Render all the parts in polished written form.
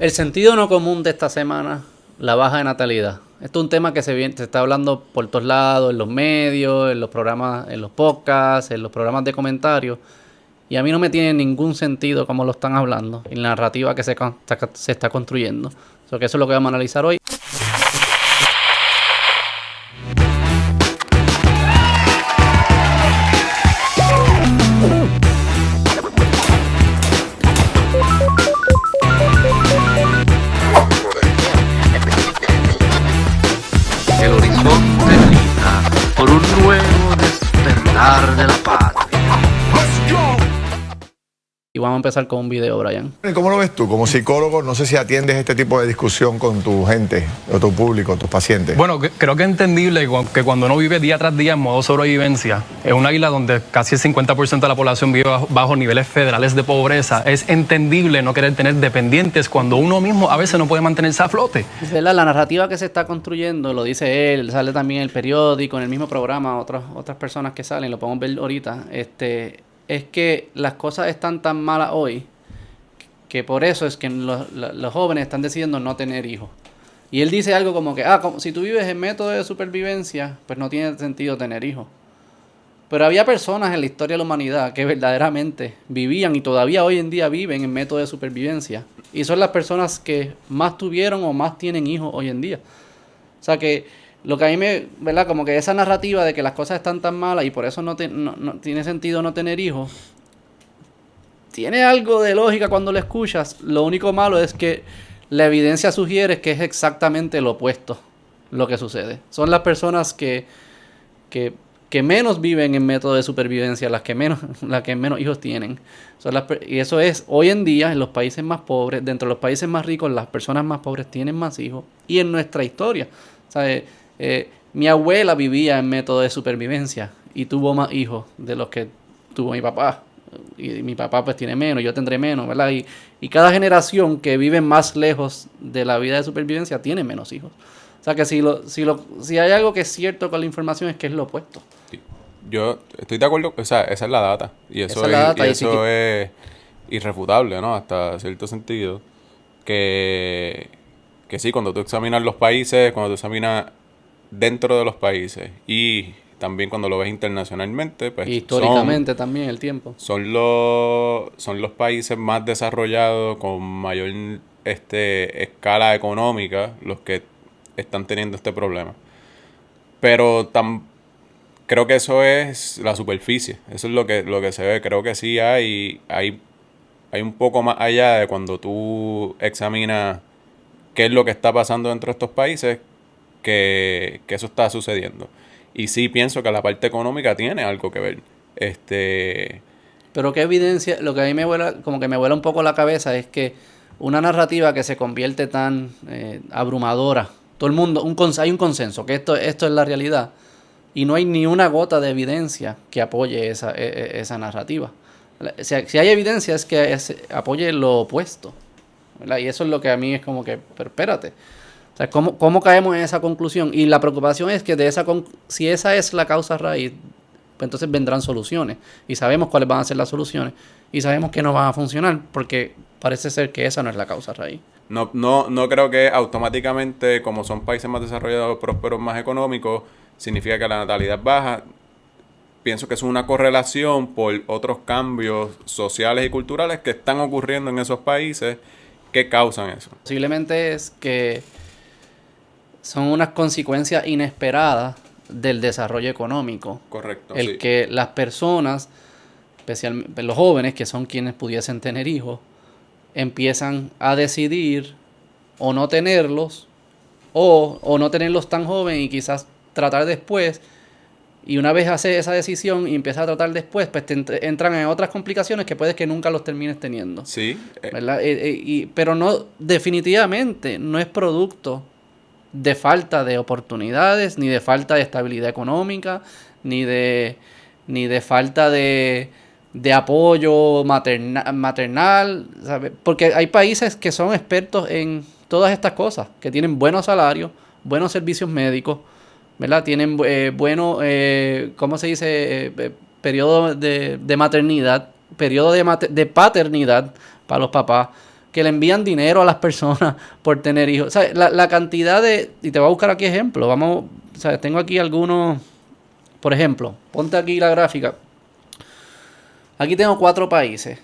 El sentido no común de esta semana, la baja de natalidad. Esto es un tema que se está hablando por todos lados, en los medios, en los programas, en los podcasts, en los programas de comentarios. Y a mí no me tiene ningún sentido cómo lo están hablando y la narrativa que se está construyendo. Que eso es lo que vamos a analizar hoy. El horizonte grita por un nuevo despertar de la patria. Y vamos a empezar con un video, Brian. ¿Cómo lo ves tú? Como psicólogo, no sé si atiendes este tipo de discusión con tu gente, o tu público, tus pacientes. Bueno, creo que es entendible que cuando uno vive día tras día en modo sobrevivencia, en una isla donde casi el 50% de la población vive bajo niveles federales de pobreza, es entendible no querer tener dependientes cuando uno mismo a veces no puede mantenerse a flote. ¿Verdad? La narrativa que se está construyendo, lo dice él, sale también en el periódico, en el mismo programa, otras personas que salen, lo podemos ver ahorita, es que las cosas están tan malas hoy que por eso es que los jóvenes están decidiendo no tener hijos. Y él dice algo como que, si tú vives en método de supervivencia, pues no tiene sentido tener hijos. Pero había personas en la historia de la humanidad que verdaderamente vivían y todavía hoy en día viven en método de supervivencia. Y son las personas que más tuvieron o más tienen hijos hoy en día. O sea que lo que a mí ¿verdad? Como que esa narrativa de que las cosas están tan malas y por eso no tiene sentido no tener hijos, tiene algo de lógica cuando lo escuchas. Lo único malo es que la evidencia sugiere que es exactamente lo opuesto lo que sucede. Son las personas que menos viven en método de supervivencia, las que menos hijos tienen. Y eso es, hoy en día, en los países más pobres, dentro de los países más ricos, las personas más pobres tienen más hijos. Y en nuestra historia, ¿sabes? Mi abuela vivía en método de supervivencia y tuvo más hijos de los que tuvo mi papá. Y mi papá pues tiene menos, yo tendré menos, ¿verdad? Y cada generación que vive más lejos de la vida de supervivencia tiene menos hijos. O sea que si hay algo que es cierto con la información es que es lo opuesto. Yo estoy de acuerdo, o sea, esa es la data. Y eso es irrefutable, ¿no? Hasta cierto sentido. Que sí, cuando tú examinas los países, cuando tú examinas dentro de los países y también cuando lo ves internacionalmente, pues históricamente también el tiempo. Son los países más desarrollados con mayor escala económica los que están teniendo este problema. Pero creo que eso es la superficie, eso es lo que se ve. Creo que sí hay un poco más allá de cuando tú examinas qué es lo que está pasando dentro de estos países, que eso está sucediendo. Y sí pienso que la parte económica tiene algo que ver. Pero qué evidencia, lo que a mí me vuela un poco la cabeza es que una narrativa que se convierte tan abrumadora, todo el mundo, hay un consenso que esto es la realidad y no hay ni una gota de evidencia que apoye esa narrativa. Si hay evidencia es que apoye lo opuesto, ¿verdad? Y eso es lo que a mí es como que, pero espérate. O sea, ¿cómo caemos en esa conclusión? Y la preocupación es que si esa es la causa raíz, pues entonces vendrán soluciones. Y sabemos cuáles van a ser las soluciones. Y sabemos que no van a funcionar, porque parece ser que esa no es la causa raíz. No creo que automáticamente, como son países más desarrollados, prósperos, más económicos, significa que la natalidad es baja. Pienso que es una correlación por otros cambios sociales y culturales que están ocurriendo en esos países que causan eso. Posiblemente es que son unas consecuencias inesperadas del desarrollo económico. Correcto. El que las personas, especialmente los jóvenes, que son quienes pudiesen tener hijos, empiezan a decidir o no tenerlos, o no tenerlos tan joven y quizás tratar después. Y una vez hace esa decisión y empieza a tratar después, pues entran en otras complicaciones que puedes que nunca los termines teniendo. Sí. ¿Verdad? Pero no, definitivamente no es producto de falta de oportunidades, ni de falta de estabilidad económica, ni de falta de apoyo maternal, ¿sabes? Porque hay países que son expertos en todas estas cosas, que tienen buenos salarios, buenos servicios médicos, ¿verdad? Tienen ¿cómo se dice? Periodo de maternidad, periodo de paternidad para los papás, que le envían dinero a las personas por tener hijos. O sea, la cantidad de... Y te voy a buscar aquí ejemplos. Vamos, o sea, tengo aquí algunos... Por ejemplo, ponte aquí la gráfica. Aquí tengo 4 países.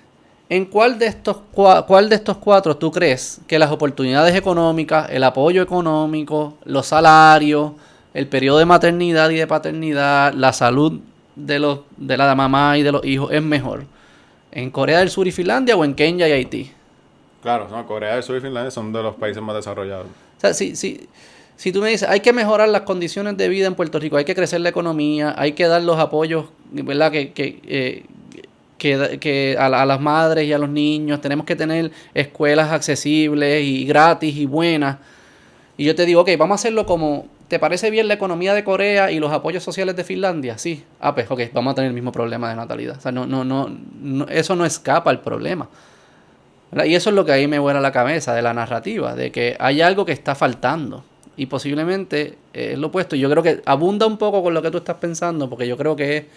¿En cuál de estos 4 tú crees que las oportunidades económicas, el apoyo económico, los salarios, el periodo de maternidad y de paternidad, la salud de la mamá y de los hijos es mejor? ¿En Corea del Sur y Finlandia o en Kenia y Haití? Claro, no, Corea del Sur y Finlandia son de los países más desarrollados. O sea, si tú me dices, hay que mejorar las condiciones de vida en Puerto Rico, hay que crecer la economía, hay que dar los apoyos, ¿verdad? Que a las madres y a los niños, tenemos que tener escuelas accesibles y gratis y buenas. Y yo te digo, ok, vamos a hacerlo como, ¿te parece bien la economía de Corea y los apoyos sociales de Finlandia? Sí. Pues, ok, vamos a tener el mismo problema de natalidad. O sea, no, eso no escapa al problema, ¿verdad? Y eso es lo que ahí me vuela la cabeza de la narrativa, de que hay algo que está faltando. Y posiblemente es lo opuesto. Yo creo que abunda un poco con lo que tú estás pensando, porque yo creo que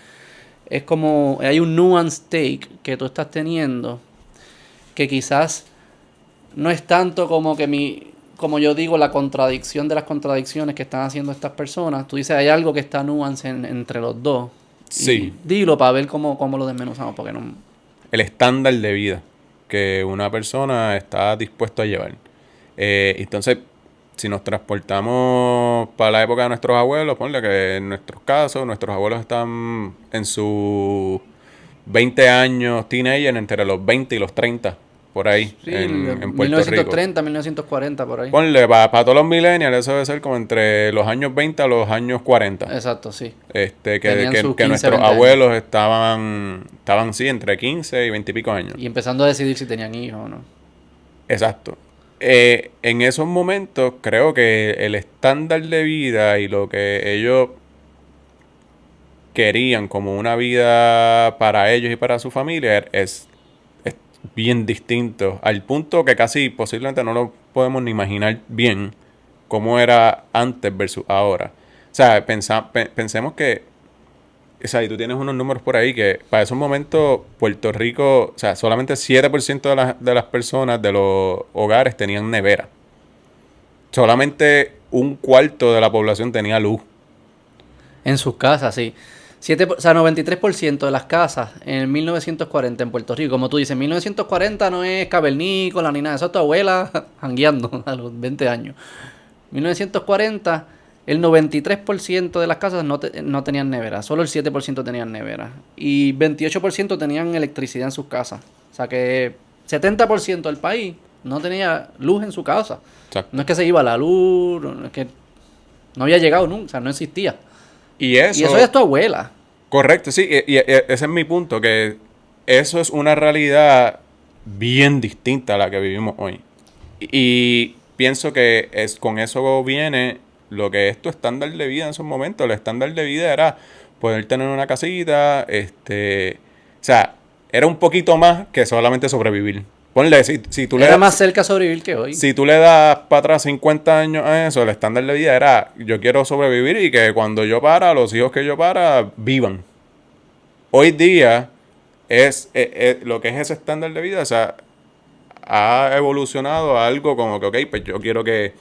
es como, hay un nuance take que tú estás teniendo, que quizás no es tanto como que como yo digo, la contradicción de las contradicciones que están haciendo estas personas. Tú dices, hay algo que está nuance entre los dos. Sí. Y dilo para ver cómo lo desmenuzamos, porque no... El estándar de vida que una persona está dispuesto a llevar. Entonces, si nos transportamos para la época de nuestros abuelos, ponle que en nuestros casos, nuestros abuelos están en sus 20 años, teenager, entre los 20 y los 30, por ahí, Sí, en Puerto 1930, Rico. 1940, por ahí. Ponle, para todos los millennials, eso debe ser como entre los años 20 a los años 40. Exacto, sí. Que sus 15, nuestros 20 años. abuelos estaban sí, entre 15 y 20 y pico años. Y empezando a decidir si tenían hijos o no. Exacto. En esos momentos creo que el estándar de vida y lo que ellos querían como una vida para ellos y para su familia es bien distinto, al punto que casi posiblemente no lo podemos ni imaginar bien cómo era antes versus ahora. O sea, pensemos que, o sea, y tú tienes unos números por ahí que para esos momentos Puerto Rico, o sea, solamente 7% de las personas de los hogares tenían nevera. Solamente 1/4 de la población tenía luz. En sus casas, sí. 93% de las casas en 1940 en Puerto Rico, como tú dices, 1940 no es cavernícola ni nada, eso es tu abuela jangueando a los 20 años. 1940, el 93% de las casas no tenían nevera, solo el 7% tenían nevera. Y 28% tenían electricidad en sus casas. O sea que 70% del país no tenía luz en su casa. Exacto. No es que se iba la luz, no es que no había llegado nunca, o sea, no existía. Y eso es tu abuela. Correcto, sí, y ese es mi punto, que eso es una realidad bien distinta a la que vivimos hoy. Y pienso que con eso viene lo que es tu estándar de vida en esos momentos. El estándar de vida era poder tener una casita, o sea, era un poquito más que solamente sobrevivir. Ponle, si tú le Era das, más cerca a sobrevivir que hoy. si tú le das para atrás 50 años a eso, el estándar de vida era, yo quiero sobrevivir y que cuando yo los hijos que yo vivan. Hoy día es lo que es ese estándar de vida, o sea, ha evolucionado a algo como que, ok, pues yo quiero que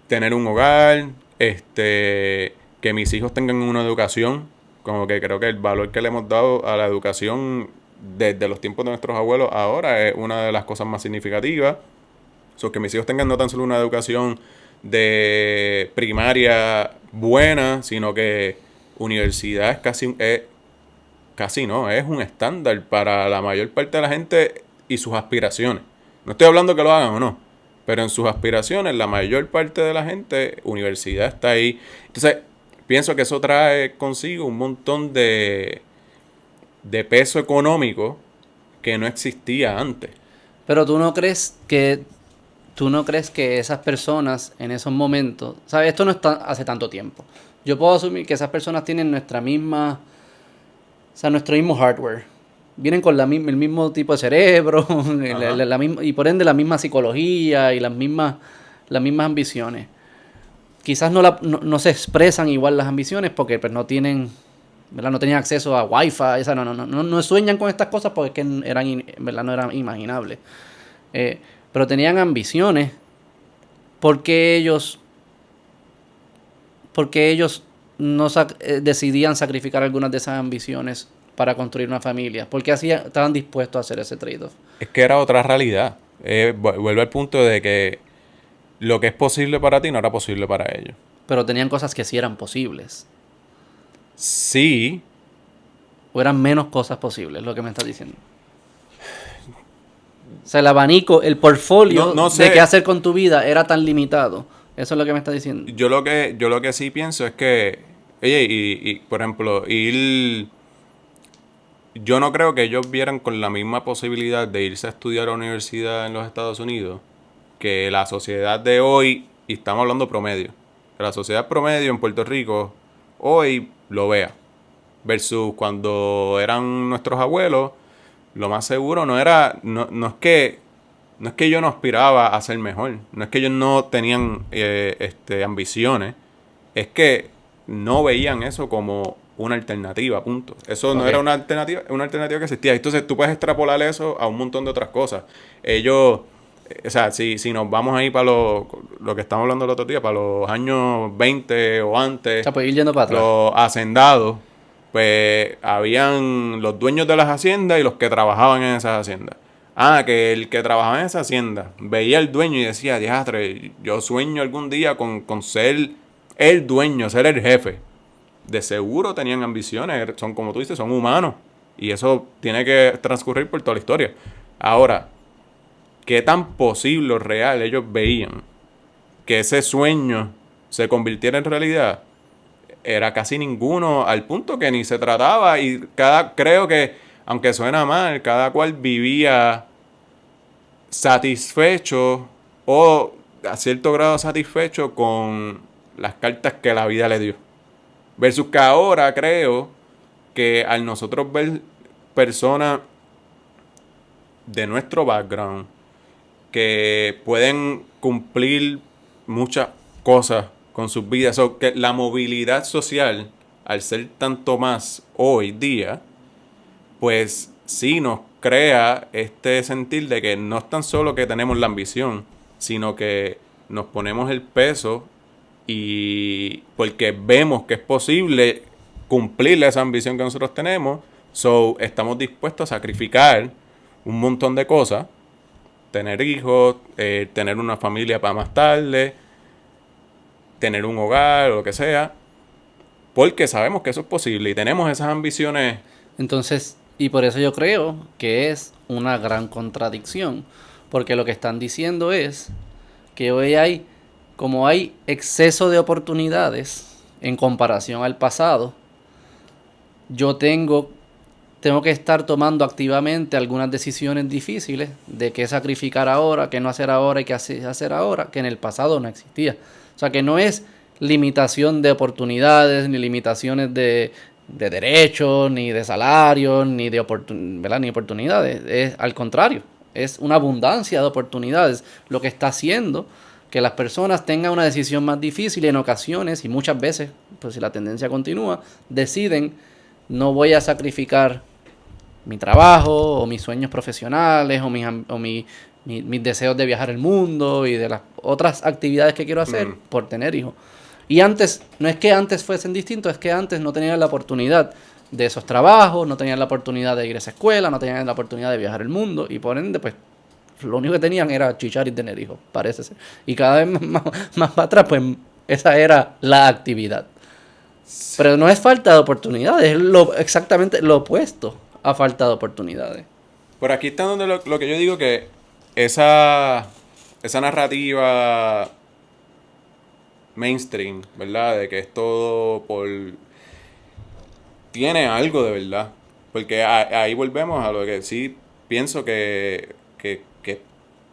tener un hogar, que mis hijos tengan una educación, como que creo que el valor que le hemos dado a la educación desde los tiempos de nuestros abuelos ahora es una de las cosas más significativas. Que mis hijos tengan no tan solo una educación de primaria buena, sino que universidad es un estándar para la mayor parte de la gente y sus aspiraciones. No estoy hablando que lo hagan o no, pero en sus aspiraciones la mayor parte de la gente, universidad está ahí. Entonces, pienso que eso trae consigo un montón de peso económico que no existía antes. Pero tú no crees que esas personas en esos momentos, ¿sabes? Esto no está hace tanto tiempo. Yo puedo asumir que esas personas tienen nuestro mismo hardware. Vienen con el mismo tipo de cerebro, y por ende la misma psicología y las mismas ambiciones. Quizás no se expresan igual las ambiciones porque pues no tienen, ¿verdad? No tenían acceso a Wi-Fi, no sueñan con estas cosas porque es que no eran imaginables. pero tenían ambiciones. Porque ellos no decidían sacrificar algunas de esas ambiciones para construir una familia? Porque estaban dispuestos a hacer ese trade-off. Es que era otra realidad. Vuelve al punto de que lo que es posible para ti no era posible para ellos. Pero tenían cosas que sí eran posibles. Sí. O eran menos cosas posibles, lo que me estás diciendo. O sea, el abanico, el portfolio No sé. de qué hacer con tu vida era tan limitado. Eso es lo que me estás diciendo. Yo lo que sí pienso es que, oye, y por ejemplo, yo no creo que ellos vieran con la misma posibilidad de irse a estudiar a la universidad en los Estados Unidos que la sociedad de hoy, y estamos hablando promedio, que la sociedad promedio en Puerto Rico hoy lo vea. Versus cuando eran nuestros abuelos, lo más seguro no es que yo no aspiraba a ser mejor, no es que ellos no tenían ambiciones, es que no veían eso como una alternativa, punto. Eso no era una alternativa que existía. Entonces tú puedes extrapolar eso a un montón de otras cosas. Ellos, o sea, si nos vamos ahí para lo que estamos hablando el otro día, para los años 20 o antes, O sea, pues ir yendo para atrás. los hacendados, pues habían los dueños de las haciendas y los que trabajaban en esas haciendas. Que el que trabajaba en esa hacienda veía al dueño y decía, diastre, yo sueño algún día con ser el dueño, ser el jefe. De seguro tenían ambiciones, son como tú dices, son humanos. Y eso tiene que transcurrir por toda la historia. Ahora, ¿qué tan posible o real ellos veían que ese sueño se convirtiera en realidad? Era casi ninguno, al punto que ni se trataba. Y creo que, aunque suena mal, cada cual vivía satisfecho o a cierto grado satisfecho con las cartas que la vida le dio. Versus que ahora creo que al nosotros ver personas de nuestro background que pueden cumplir muchas cosas con sus vidas, o que la movilidad social, al ser tanto más hoy día, pues sí nos crea este sentir de que no es tan solo que tenemos la ambición, sino que nos ponemos el peso y porque vemos que es posible cumplir esa ambición que nosotros tenemos, estamos dispuestos a sacrificar un montón de cosas, tener hijos, tener una familia para más tarde, tener un hogar o lo que sea, porque sabemos que eso es posible y tenemos esas ambiciones. Entonces, y por eso yo creo que es una gran contradicción, porque lo que están diciendo es que hoy como hay exceso de oportunidades en comparación al pasado, yo tengo que estar tomando activamente algunas decisiones difíciles de qué sacrificar ahora, qué no hacer ahora y qué hacer ahora, que en el pasado no existía. O sea, que no es limitación de oportunidades, ni limitaciones de derechos, ni de salarios, ni de ni oportunidades. Es al contrario, es una abundancia de oportunidades lo que está haciendo que las personas tengan una decisión más difícil y en ocasiones, y muchas veces, pues si la tendencia continúa, deciden, no voy a sacrificar mi trabajo o mis sueños profesionales o mis deseos de viajar el mundo y de las otras actividades que quiero hacer por tener hijos. Y antes, no es que antes fuesen distintos, es que antes no tenían la oportunidad de esos trabajos, no tenían la oportunidad de ir a esa escuela, no tenían la oportunidad de viajar el mundo y por ende, pues, lo único que tenían era chichar y tener hijos, parece ser. Y cada vez más para atrás, pues, esa era la actividad. Pero no es falta de oportunidades, es exactamente lo opuesto a falta de oportunidades. Por aquí está donde lo que yo digo que esa narrativa mainstream, ¿verdad? De que es todo tiene algo de verdad. Porque ahí volvemos a lo que sí pienso que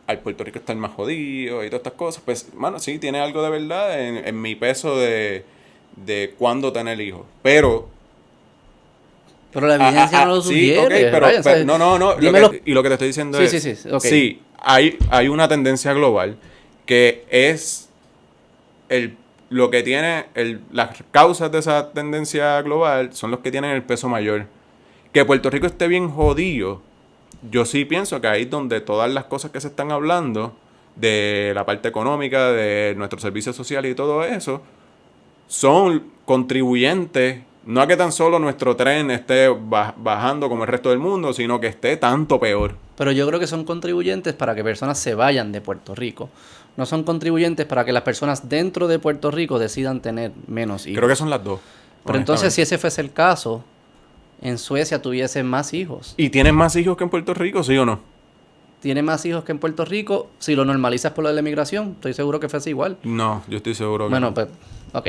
al Puerto Rico estar más jodido y todas estas cosas. Pues, mano, sí, tiene algo de verdad en mi peso de cuándo tener hijos. Pero la evidencia no lo sugiere. Sí, okay, pero no. Y lo que te estoy diciendo es... Sí, okay. Sí, hay una tendencia global que es lo que tiene... las causas de esa tendencia global son los que tienen el peso mayor. Que Puerto Rico esté bien jodido yo sí pienso que ahí es donde todas las cosas que se están hablando, de la parte económica, de nuestros servicios sociales y todo eso, son contribuyentes, no a que tan solo nuestro tren esté bajando como el resto del mundo, sino que esté tanto peor. Pero yo creo que son contribuyentes para que personas se vayan de Puerto Rico. No son contribuyentes para que las personas dentro de Puerto Rico decidan tener menos hijos. Creo que son las dos. Pero entonces, si honestamente. ese fuese el caso, en Suecia tuviesen más hijos. ¿Y tienen más hijos que en Puerto Rico, sí o no? Tiene más hijos que en Puerto Rico. Si lo normalizas por lo de la inmigración, estoy seguro que fuese igual. No, yo estoy seguro que Bueno, no. pues, ok.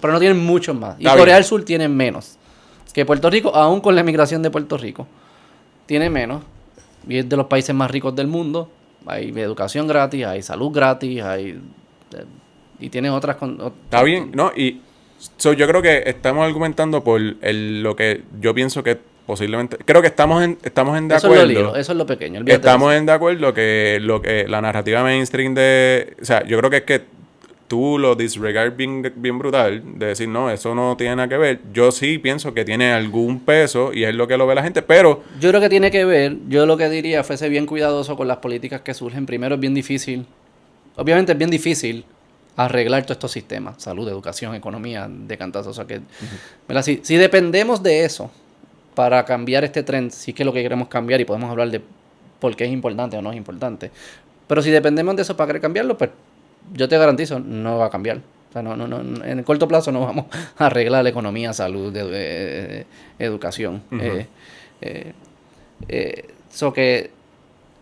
Pero no tienen muchos más. Y Está Corea bien. del Sur tiene menos que Puerto Rico, aún con la inmigración de Puerto Rico. Tiene menos. Y es de los países más ricos del mundo. Hay educación gratis, hay salud gratis, y tiene otras... Está bien, ¿no? Y yo creo que estamos argumentando por lo que yo pienso que posiblemente... Creo que estamos en de Eso es lo acuerdo. lindo, eso es lo pequeño. Olvídate de Estamos eso. de acuerdo que lo que la narrativa mainstream de... O sea, yo creo que es que tú lo disregard bien brutal, de decir, no, eso no tiene nada que ver. Yo sí pienso que tiene algún peso y es lo que lo ve la gente, pero... Yo creo que tiene que ver, yo lo que diría fuese bien cuidadoso con las políticas que surgen. Primero es bien difícil, obviamente es bien difícil arreglar todos estos sistemas, salud, educación, economía, de cantazo. O sea que, ¿verdad? Si dependemos de eso para cambiar este trend, si es que es lo que queremos cambiar y podemos hablar de por qué es importante o no es importante. Pero si dependemos de eso para querer cambiarlo, pues yo te garantizo, no va a cambiar. O sea, no, en el corto plazo no vamos a arreglar la economía, salud, educación. So que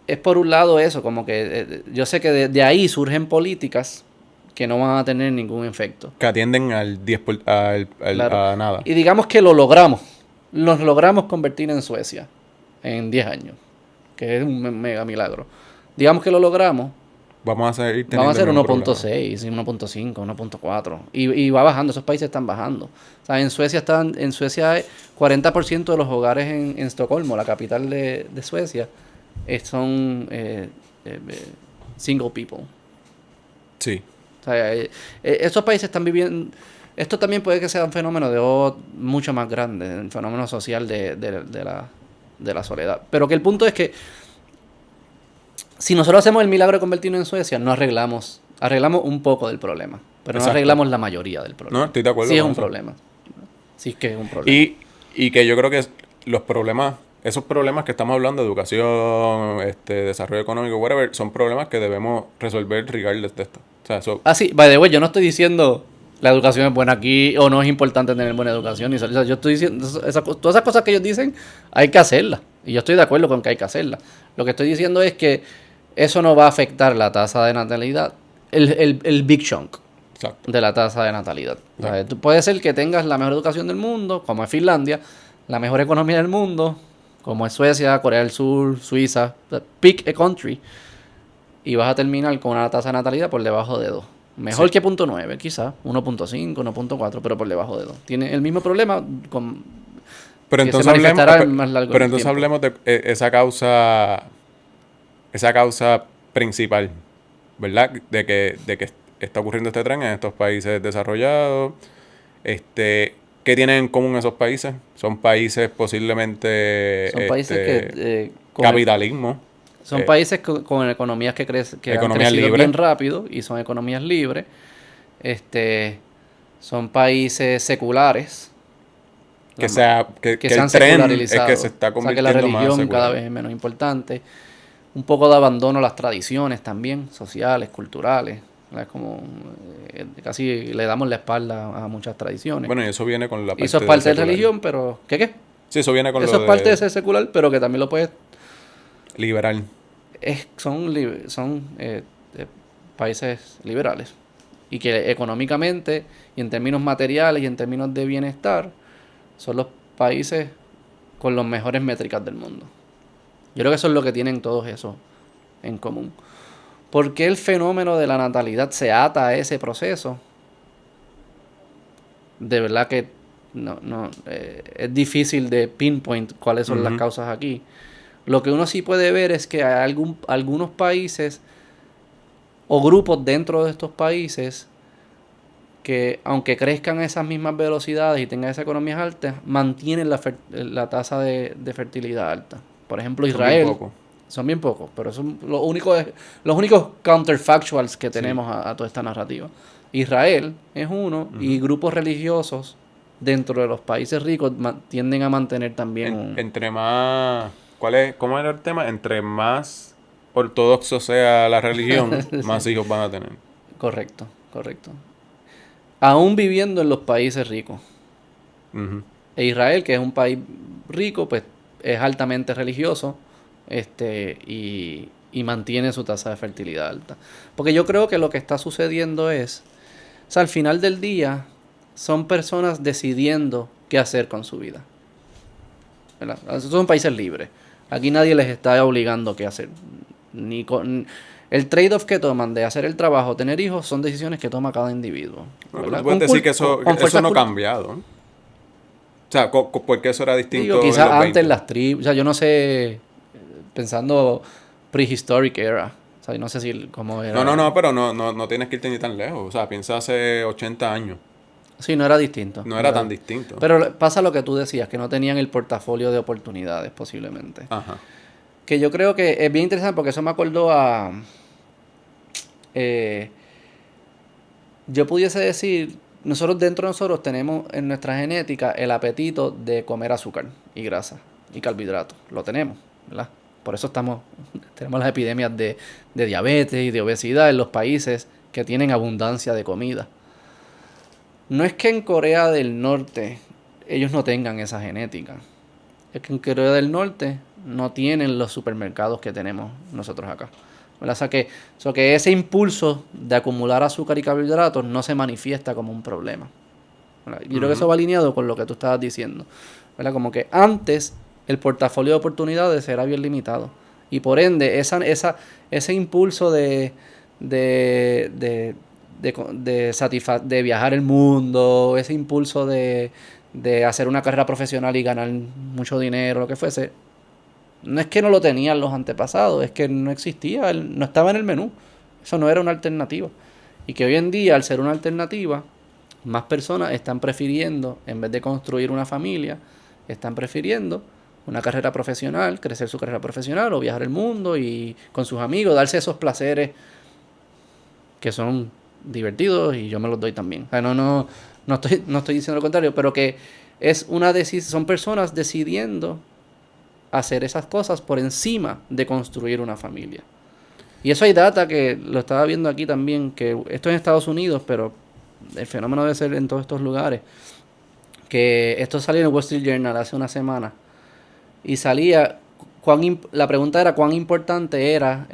es por un lado eso, como que yo sé que de ahí surgen políticas que no van a tener ningún efecto. Que atienden al 10 Claro. a nada. Y digamos que lo logramos. Nos logramos convertir en Suecia en 10 años, que es un mega milagro. Digamos que lo logramos. Vamos a seguir teniendo Vamos a hacer el mismo problema. 1.6, 1.5, 1.4. Y va bajando, esos países están bajando. O sea, en Suecia hay 40% de los hogares en Estocolmo, la capital de Suecia, son single people. Sí. O sea, esos países están viviendo... Esto también puede que sea un fenómeno mucho más grande, un fenómeno social de la soledad. Pero que el punto es que si nosotros hacemos el milagro de convertirnos en Suecia, no arreglamos un poco del problema, pero Exacto. no arreglamos la mayoría del problema. No, estoy de acuerdo Sí es con un eso. problema. Sí es que es un problema. Y que yo creo que los problemas, esos problemas que estamos hablando, educación, desarrollo económico, whatever, son problemas que debemos resolver regardless de esto. O sea, eso, Ah, sí, by the way, yo no estoy diciendo la educación es buena aquí o no es importante tener buena educación. O sea, yo estoy diciendo, todas esas cosas que ellos dicen, hay que hacerlas. Y yo estoy de acuerdo con que hay que hacerlas. Lo que estoy diciendo es que eso no va a afectar la tasa de natalidad, el big chunk exacto. de la tasa de natalidad. O sea, puede ser que tengas la mejor educación del mundo, como es Finlandia, la mejor economía del mundo, como es Suecia, Corea del Sur, Suiza, pick a country, y vas a terminar con una tasa de natalidad por debajo de 2. Mejor Sí. que 0.9, quizás, 1.5, 1.4, pero por debajo de 2. Tiene el mismo problema con... Pero que entonces se manifestará hablemos, en más largo pero entonces tiempo. hablemos de esa causa principal, ¿verdad? De que está ocurriendo este tren en estos países desarrollados. ¿Qué tienen en común esos países? Son países posiblemente Son países que... capitalismo. Son países con economías que han Economías crecido libres. bien rápido y son economías libres. Son países seculares. Que sea que se el han tren es secularizado. que se está O sea, que convirtiendo la más religión secular. cada vez es menos importante. Un poco de abandono a las tradiciones también, sociales, culturales. Es como casi le damos la espalda a muchas tradiciones. Bueno, y eso viene con la parte y eso es parte de secular. religión, pero ¿qué? Sí, eso viene con Eso lo es parte de ser secular, pero que también lo puedes... liberal. Son países liberales y que económicamente y en términos materiales y en términos de bienestar son los países con las mejores métricas del mundo. Yo creo que eso es lo que tienen todos esos en común. ¿Por qué el fenómeno de la natalidad se ata a ese proceso? De verdad que es difícil de pinpoint cuáles son las causas aquí. Lo que uno sí puede ver es que hay algunos países o grupos dentro de estos países que, aunque crezcan a esas mismas velocidades y tengan esas economías altas, mantienen la tasa de fertilidad alta. Por ejemplo, Son Israel. bien pocos. Son bien pocos, pero son los únicos counterfactuals que tenemos a toda esta narrativa. Israel es uno y grupos religiosos dentro de los países ricos tienden a mantener también Entre más... ¿Cómo era el tema? Entre más ortodoxo sea la religión, más hijos van a tener. Correcto, correcto. Aún viviendo en los países ricos. Ujú. E Israel, que es un país rico, pues es altamente religioso y mantiene su tasa de fertilidad alta. Porque yo creo que lo que está sucediendo es, o sea, al final del día, son personas decidiendo qué hacer con su vida. ¿Verdad? Estos son países libres. Aquí nadie les está obligando qué hacer. El trade-off que toman de hacer el trabajo, tener hijos, son decisiones que toma cada individuo. Bueno, ¿verdad? tú puedes decir que eso no ha cul- cambiado, ¿no? O sea, ¿por qué eso era distinto Digo, en quizás los antes 20? las tribus, o sea, yo no sé, pensando prehistoric era, o sea, yo no sé si cómo era. No, pero no tienes que irte ni tan lejos. O sea, piensa hace 80 años. Sí, no era distinto. No era tan distinto. Pero pasa lo que tú decías, que no tenían el portafolio de oportunidades posiblemente. Ajá. Que yo creo que es bien interesante porque eso me acordó a... yo pudiese decir, dentro de nosotros tenemos en nuestra genética el apetito de comer azúcar y grasa y carbohidratos. Lo tenemos, ¿verdad? Por eso tenemos las epidemias de diabetes y de obesidad en los países que tienen abundancia de comida. No es que en Corea del Norte ellos no tengan esa genética. Es que en Corea del Norte no tienen los supermercados que tenemos nosotros acá. ¿Verdad? O sea que ese impulso de acumular azúcar y carbohidratos no se manifiesta como un problema. ¿Verdad? Yo creo que eso va alineado con lo que tú estabas diciendo. ¿Verdad? Como que antes el portafolio de oportunidades era bien limitado. Y por ende, ese impulso de viajar el mundo, ese impulso de hacer una carrera profesional y ganar mucho dinero, lo que fuese, no es que no lo tenían los antepasados, es que no existía, no estaba en el menú. Eso no era una alternativa. Y que hoy en día, al ser una alternativa, más personas están prefiriendo, en vez de construir una familia, están prefiriendo una carrera profesional, crecer su carrera profesional o viajar el mundo y con sus amigos, darse esos placeres que son divertidos y yo me los doy también. O sea, no estoy diciendo lo contrario, pero que es son personas decidiendo hacer esas cosas por encima de construir una familia. Y eso hay data que lo estaba viendo aquí también, que esto es en Estados Unidos, pero el fenómeno debe ser en todos estos lugares. Que esto salió en el Wall Street Journal hace una semana. Y salía, la pregunta era cuán importante era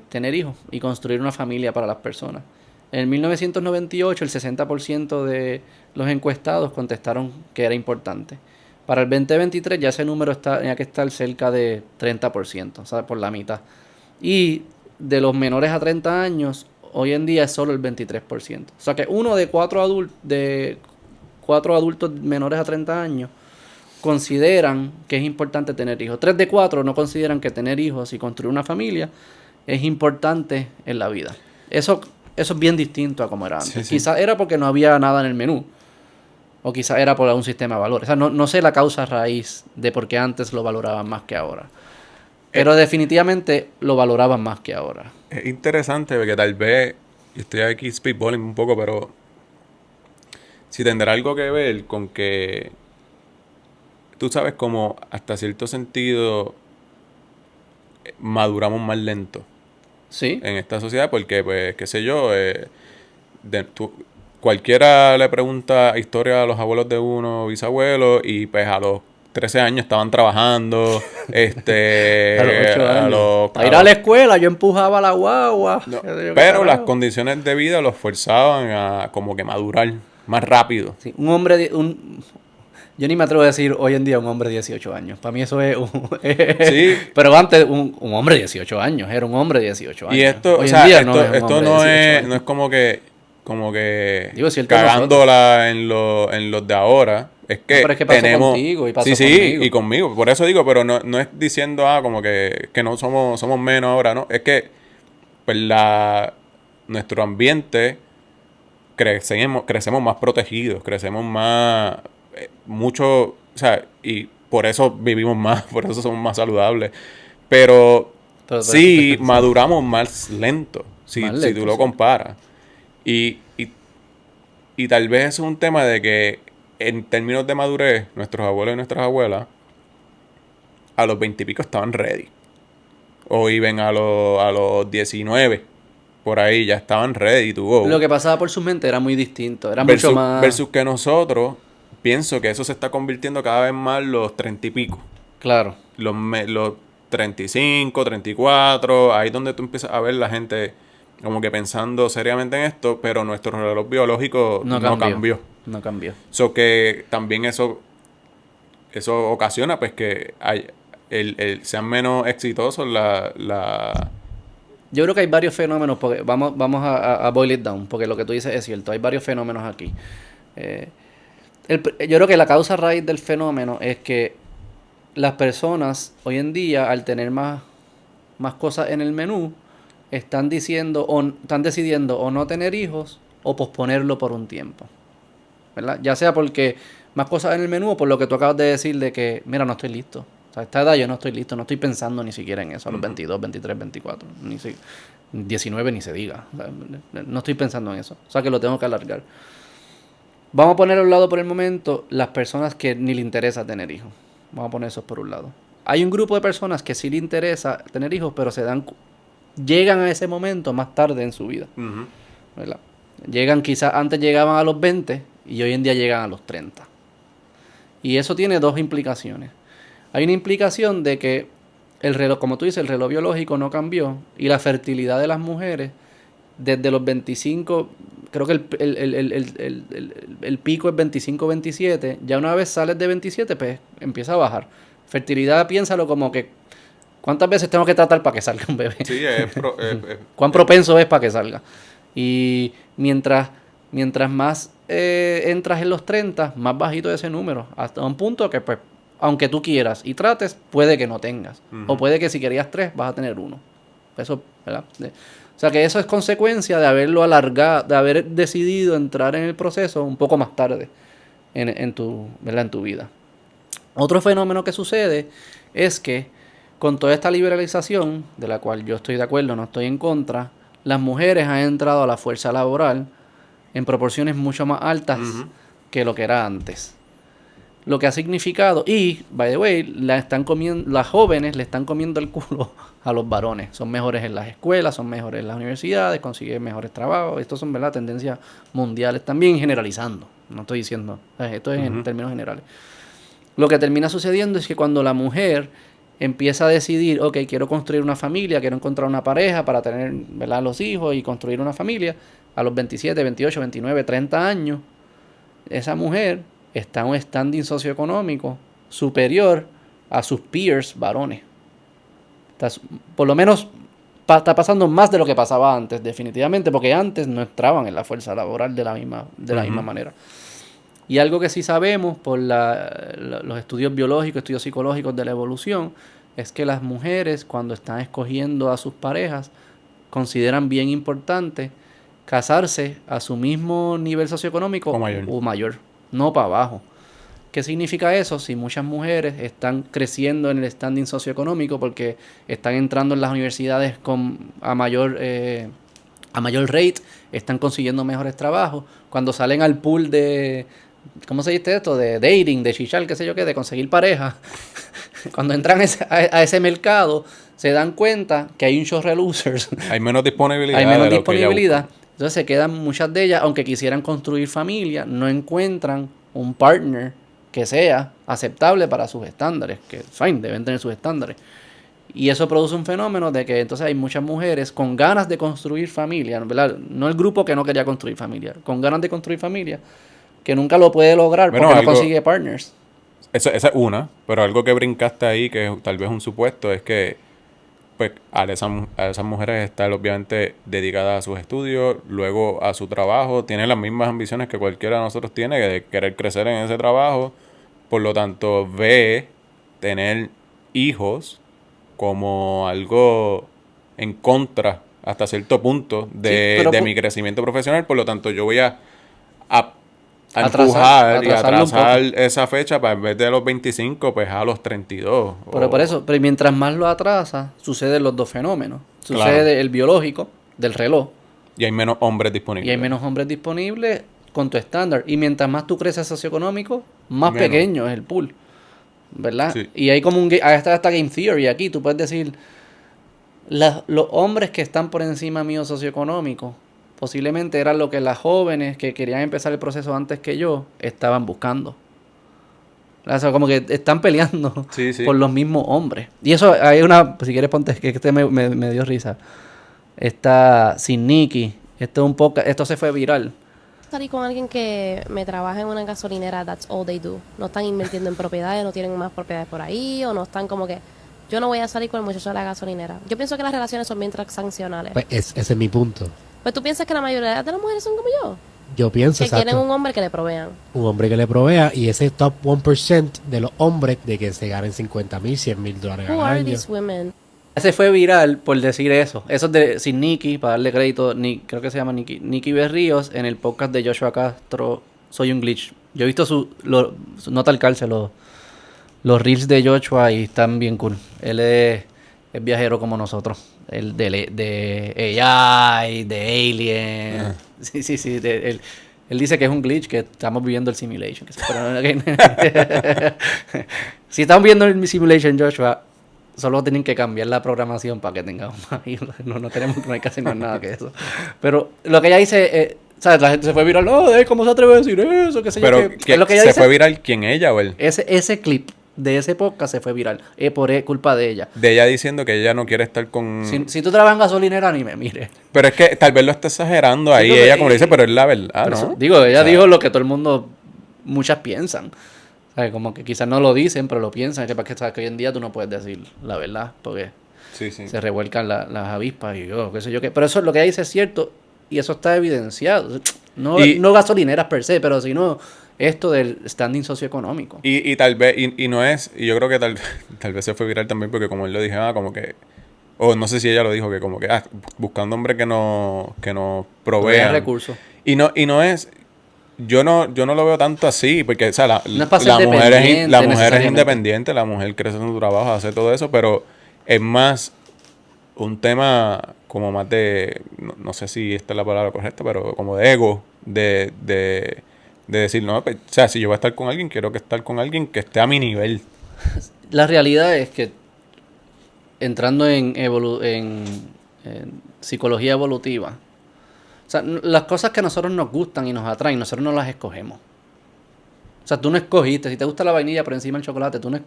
tener hijos y construir una familia para las personas. En 1998 el 60% de los encuestados contestaron que era importante. Para el 2023 ya ese número tenía que estar cerca de 30%, o sea, por la mitad. Y de los menores a 30 años, hoy en día es solo el 23%. O sea que uno de cuatro adultos menores a 30 años consideran que es importante tener hijos. 3 de 4 no consideran que tener hijos y construir una familia es importante en la vida. Eso es bien distinto a como era antes. Sí. Quizás era porque no había nada en el menú. O quizás era por algún sistema de valores. O sea, no sé la causa raíz de por qué antes lo valoraban más que ahora. Pero definitivamente lo valoraban más que ahora. Es interesante porque tal vez, y estoy aquí speedballing un poco, pero si tendrá algo que ver con que tú sabes como hasta cierto sentido maduramos más lento Sí. en esta sociedad porque, pues, qué sé yo, cualquiera le pregunta historia a los abuelos de uno, bisabuelos, y pues a los 13 años estaban trabajando, A los 8 años. a los- Para ir a la escuela yo empujaba la guagua. No, Qué sé yo, qué pero las carajo. condiciones de vida los forzaban a como que madurar más rápido. Sí, un hombre, yo ni me atrevo a decir hoy en día un hombre de 18 años. Para mí eso es Sí. Pero antes un hombre de 18 años, era un hombre de 18 años. Y esto, Hoy o en sea, día esto no es un esto hombre no de 18 es, años. no es como que Digo, es cierto, cagándola en los de ahora. Es que pero es que pasó tenemos. contigo y pasó sí, conmigo. y conmigo. Por eso digo, pero no es diciendo como que no somos menos ahora, ¿no? Es que pues nuestro ambiente crecemos más protegidos, crecemos más mucho, o sea, y por eso vivimos más, por eso somos más saludables. Pero sí, pero- maduramos más lento, si Más tú lento, lo sí. comparas. Y tal vez es un tema de que en términos de madurez, nuestros abuelos y nuestras abuelas a los 20 y pico estaban ready. O iban a los 19, por ahí ya estaban ready to go. Lo que pasaba por su mente era muy distinto, era mucho más... Versus que nosotros, pienso que eso se está convirtiendo cada vez más los 30 y pico. Claro. Los 35, 34, ahí es donde tú empiezas a ver la gente como que pensando seriamente en esto, pero nuestro reloj biológico no cambió. No cambió. So que también eso ocasiona pues que sean menos exitosos Yo creo que hay varios fenómenos, porque vamos a boil it down, porque lo que tú dices es cierto, hay varios fenómenos aquí. Yo creo que la causa raíz del fenómeno es que las personas hoy en día, al tener más cosas en el menú, están decidiendo o no tener hijos o posponerlo por un tiempo, ¿verdad? Ya sea porque más cosas en el menú o por lo que tú acabas de decir de que, mira, no estoy listo. O sea, a esta edad yo no estoy listo, no estoy pensando ni siquiera en eso, a los 22, 23, 24, 19 ni se diga. O sea, no estoy pensando en eso. O sea, que lo tengo que alargar. Vamos a poner a un lado por el momento las personas que ni le interesa tener hijos. Vamos a poner eso por un lado. Hay un grupo de personas que sí le interesa tener hijos, pero llegan a ese momento más tarde en su vida. Ujú. ¿Verdad? Quizás antes llegaban a los 20 y hoy en día llegan a los 30. Y eso tiene dos implicaciones. Hay una implicación de que el reloj, como tú dices, el reloj biológico no cambió y la fertilidad de las mujeres desde los 25, creo que el pico es 25, 27, ya una vez sales de 27, pues empieza a bajar. Fertilidad, piénsalo como que ¿cuántas veces tengo que tratar para que salga un bebé? Sí, ¿Cuán propenso es para que salga? Y mientras más entras en los 30, más bajito es ese número. Hasta un punto que, pues, aunque tú quieras y trates, puede que no tengas. O puede que si querías 3, vas a tener 1. Eso, ¿verdad? O sea que eso es consecuencia de haberlo alargado, de haber decidido entrar en el proceso un poco más tarde en tu vida. Otro fenómeno que sucede es que con toda esta liberalización, de la cual yo estoy de acuerdo, no estoy en contra, las mujeres han entrado a la fuerza laboral en proporciones mucho más altas que lo que era antes. Lo que ha significado, y, by the way, las jóvenes le están comiendo el culo a los varones. Son mejores en las escuelas, son mejores en las universidades, consiguen mejores trabajos. Estos son, ¿verdad?, tendencias mundiales también, generalizando. No estoy diciendo, esto es en términos generales. Lo que termina sucediendo es que cuando la mujer empieza a decidir, ok, quiero construir una familia, quiero encontrar una pareja para tener, ¿verdad?, los hijos y construir una familia, a los 27, 28, 29, 30 años, esa mujer está en un standing socioeconómico superior a sus peers varones. Por lo menos está pasando más de lo que pasaba antes, definitivamente, porque antes no entraban en la fuerza laboral de la misma manera. Y algo que sí sabemos por los estudios biológicos, estudios psicológicos de la evolución, es que las mujeres, cuando están escogiendo a sus parejas, consideran bien importante casarse a su mismo nivel socioeconómico o mayor, no para abajo. ¿Qué significa eso? Si muchas mujeres están creciendo en el standing socioeconómico porque están entrando en las universidades a mayor rate, están consiguiendo mejores trabajos, cuando salen al pool de, ¿cómo se dice esto? De dating, de chichar, qué sé yo qué, de conseguir pareja, cuando entran a ese mercado, se dan cuenta que hay un chorro de losers. Hay menos disponibilidad. Entonces se quedan muchas de ellas, aunque quisieran construir familia, no encuentran un partner que sea aceptable para sus estándares, que fine, deben tener sus estándares. Y eso produce un fenómeno de que entonces hay muchas mujeres con ganas de construir familia, ¿verdad? No el grupo que no quería construir familia, con ganas de construir familia, que nunca lo puede lograr porque no consigue partners. Esa es una, pero algo que brincaste ahí, que tal vez un supuesto, es que pues a esas mujeres están obviamente dedicadas a sus estudios, luego a su trabajo, tienen las mismas ambiciones que cualquiera de nosotros tiene, de querer crecer en ese trabajo, por lo tanto ve tener hijos como algo en contra hasta cierto punto de mi crecimiento profesional, por lo tanto yo voy a a empujar y atrasar esa fecha para en vez de los 25, pues a los 32. Pero por eso, pero mientras más lo atrasa, suceden los dos fenómenos. Sucede el biológico del reloj. Y hay menos hombres disponibles. Y hay menos hombres disponibles con tu estándar. Y mientras más tú creces socioeconómico, más pequeño es el pool. ¿Verdad? Sí. Y hay como hasta game theory aquí. Tú puedes decir, los hombres que están por encima mío socioeconómico, posiblemente eran lo que las jóvenes que querían empezar el proceso antes que yo, estaban buscando. O sea, como que están peleando por los mismos hombres. Y eso, hay una, si quieres ponte, que este me dio risa. Está Sin Nikki. Esto se fue viral. Salí con alguien que me trabaja en una gasolinera, that's all they do. No están invirtiendo en propiedades, no tienen más propiedades por ahí, o no están como que... Yo no voy a salir con el muchacho de la gasolinera. Yo pienso que las relaciones son bien transaccionales. Pues ese es mi punto. Pues tú piensas que la mayoría de las mujeres son como yo. Yo pienso, que quieren un hombre que le provean. Un hombre que le provea, y ese top 1% de los hombres de que se ganen $50,000, $100,000 Who al are año. these women? Se fue viral por decir eso. Eso es de Sin Nikki, para darle crédito, creo que se llama Nikki Berríos, en el podcast de Joshua Castro, Soy un Glitch. Yo he visto no tal calce, los reels de Joshua y están bien cool. Él es viajero como nosotros. El de AI, de Alien. Sí. Él dice que es un glitch, que estamos viviendo el simulation. Si estamos viendo el simulation, Joshua, solo tienen que cambiar la programación para que tengamos más. No hay que hacer más nada que eso. Pero lo que ella dice, ¿sabes? La gente se fue viral. No, ¿cómo se atreve a decir eso? ¿Qué sé yo? Pero ¿qué es lo que ella ¿se dice? fue viral quién, ella o él? Ese clip de ese podcast se fue viral. Por culpa de ella. De ella diciendo que ella no quiere estar con... Si tú trabajas en gasolinera, ni me mires. Pero es que tal vez lo está exagerando ahí, Sí, ella como le dice, pero es la verdad, ¿no? Ella dijo lo que todo el mundo, muchas piensan. ¿Sabes? Como que quizás no lo dicen, pero lo piensan. Que sabes que hoy en día tú no puedes decir la verdad, porque se revuelcan las avispas y qué sé yo qué. Pero eso es lo que ella dice es cierto, y eso está evidenciado. No gasolineras per se, pero sino esto del standing socioeconómico. Y tal vez, y no es, y yo creo que tal vez se fue viral también porque como él lo dije, como que, o no sé si ella lo dijo, que como que, buscando hombres que no provean recursos. Y no es, yo no lo veo tanto así, porque, o sea, la mujer es independiente, la mujer crece en su trabajo, hace todo eso, pero es más un tema como más de, no sé si esta es la palabra correcta, pero como de ego, de decir, no, pues, o sea, si yo voy a estar con alguien, quiero que estar con alguien que esté a mi nivel. La realidad es que, entrando en psicología evolutiva, o sea, las cosas que a nosotros nos gustan y nos atraen, nosotros no las escogemos. O sea, tú no escogiste, si te gusta la vainilla por encima del chocolate, tú no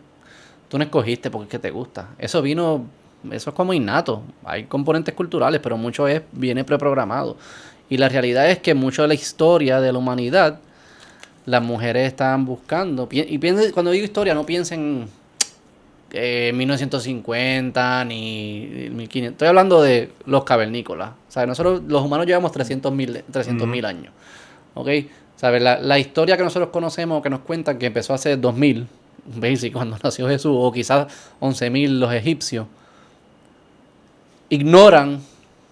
escogiste porque es que te gusta. Eso es como innato. Hay componentes culturales, pero mucho viene preprogramado. Y la realidad es que mucho de la historia de la humanidad, las mujeres estaban buscando. Y cuando digo historia, no piensen en 1950 ni 1500. Estoy hablando de los cavernícolas. ¿Sabes? Nosotros, los humanos, llevamos 300,000 años. ¿Ok? ¿Sabes? La historia que nosotros conocemos, que nos cuentan que empezó hace 2000, basic, cuando nació Jesús, o quizás 11,000 los egipcios, ignoran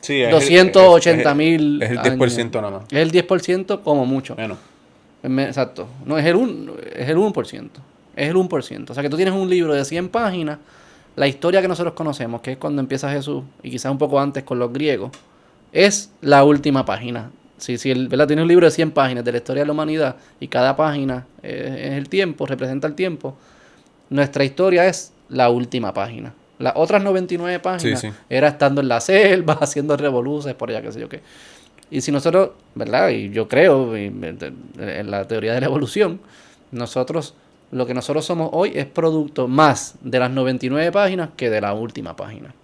280,000. Es el 10% nada más. Es el 10% como mucho. Menos. Exacto. No, es el 1%. Es el 1%. O sea que tú tienes un libro de 100 páginas, la historia que nosotros conocemos, que es cuando empieza Jesús, y quizás un poco antes con los griegos, es la última página. ¿Verdad? Tienes un libro de 100 páginas de la historia de la humanidad, y cada página es el tiempo, representa el tiempo. Nuestra historia es la última página. Las otras 99 páginas era estando en la selva, haciendo revoluciones por allá, qué sé yo qué. Y si nosotros, ¿verdad? Y yo creo en la teoría de la evolución, lo que nosotros somos hoy es producto más de las 99 páginas que de la última página.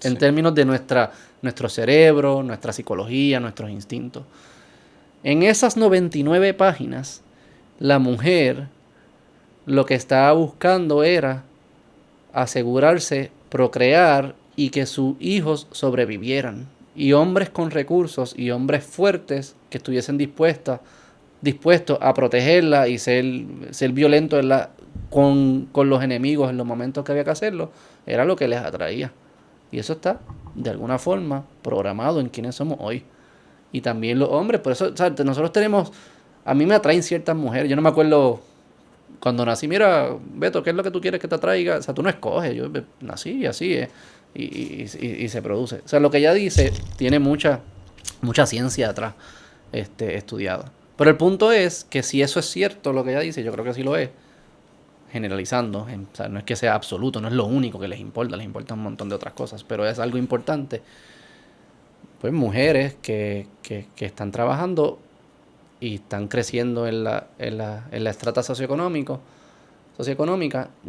En términos de nuestro cerebro, nuestra psicología, nuestros instintos. En esas 99 páginas, la mujer lo que estaba buscando era asegurarse, procrear y que sus hijos sobrevivieran. Y hombres con recursos y hombres fuertes que estuviesen dispuestos a protegerla y ser violentos con los enemigos en los momentos que había que hacerlo, era lo que les atraía. Y eso está, de alguna forma, programado en quienes somos hoy. Y también los hombres, por eso, ¿sabes? Nosotros tenemos A mí me atraen ciertas mujeres. Yo no me acuerdo cuando nací. Mira, Beto, ¿qué es lo que tú quieres que te atraiga? O sea, tú no escoges. Yo nací y así es. Y se produce. O sea, lo que ella dice tiene mucha ciencia atrás estudiada. Pero el punto es que si eso es cierto, lo que ella dice, yo creo que sí lo es, generalizando, o sea, no es que sea absoluto, no es lo único que les importa un montón de otras cosas, pero es algo importante. Pues mujeres que están trabajando y están creciendo en la estrata socioeconómica,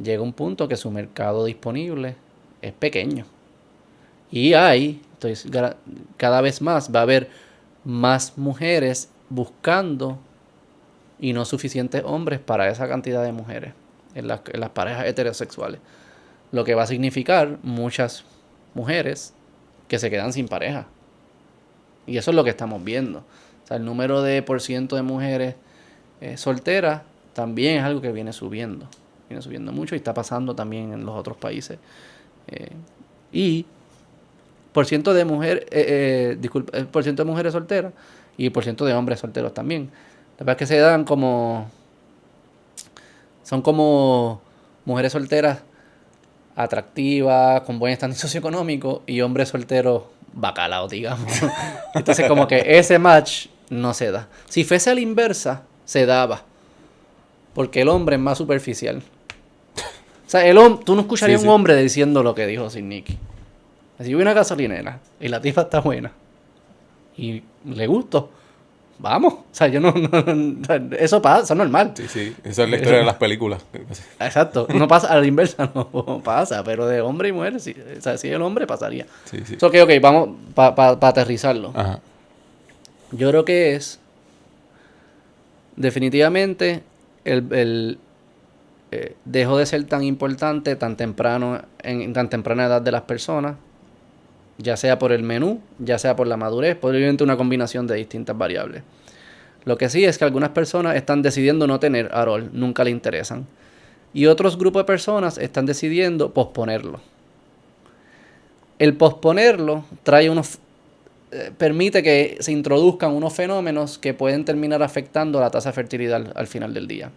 llega un punto que su mercado disponible es pequeño. Y entonces, cada vez más va a haber más mujeres buscando y no suficientes hombres para esa cantidad de mujeres en las parejas heterosexuales. Lo que va a significar muchas mujeres que se quedan sin pareja. Y eso es lo que estamos viendo. O sea, el número de % de mujeres solteras también es algo que viene subiendo. Viene subiendo mucho y está pasando también en los otros países. Y % de mujeres, el % de mujeres solteras y el % de hombres solteros también. La verdad es que se dan son como mujeres solteras atractivas, con buen estatus socioeconómico, y hombres solteros bacalaos, digamos. Entonces como que ese match no se da. Si fuese a la inversa, se daba. Porque el hombre es más superficial. O sea, tú no escucharías un hombre diciendo lo que dijo Sin Nicky. Si voy a una gasolinera y la tipa está buena y le gusto, vamos. O sea, eso pasa, eso es normal. Sí, esa es la historia de las películas. Exacto, no pasa, a la inversa no pasa, pero de hombre y mujer, sí, o sea, si el hombre pasaría. Sí. Ok, vamos, para aterrizarlo. Ajá. Yo creo que es definitivamente dejó de ser tan importante tan temprano, en tan temprana edad de las personas, ya sea por el menú, ya sea por la madurez, posiblemente una combinación de distintas variables. Lo que sí es que algunas personas están decidiendo no tener AROL, nunca le interesan. Y otros grupos de personas están decidiendo posponerlo. El posponerlo permite que se introduzcan unos fenómenos que pueden terminar afectando la tasa de fertilidad al final del día.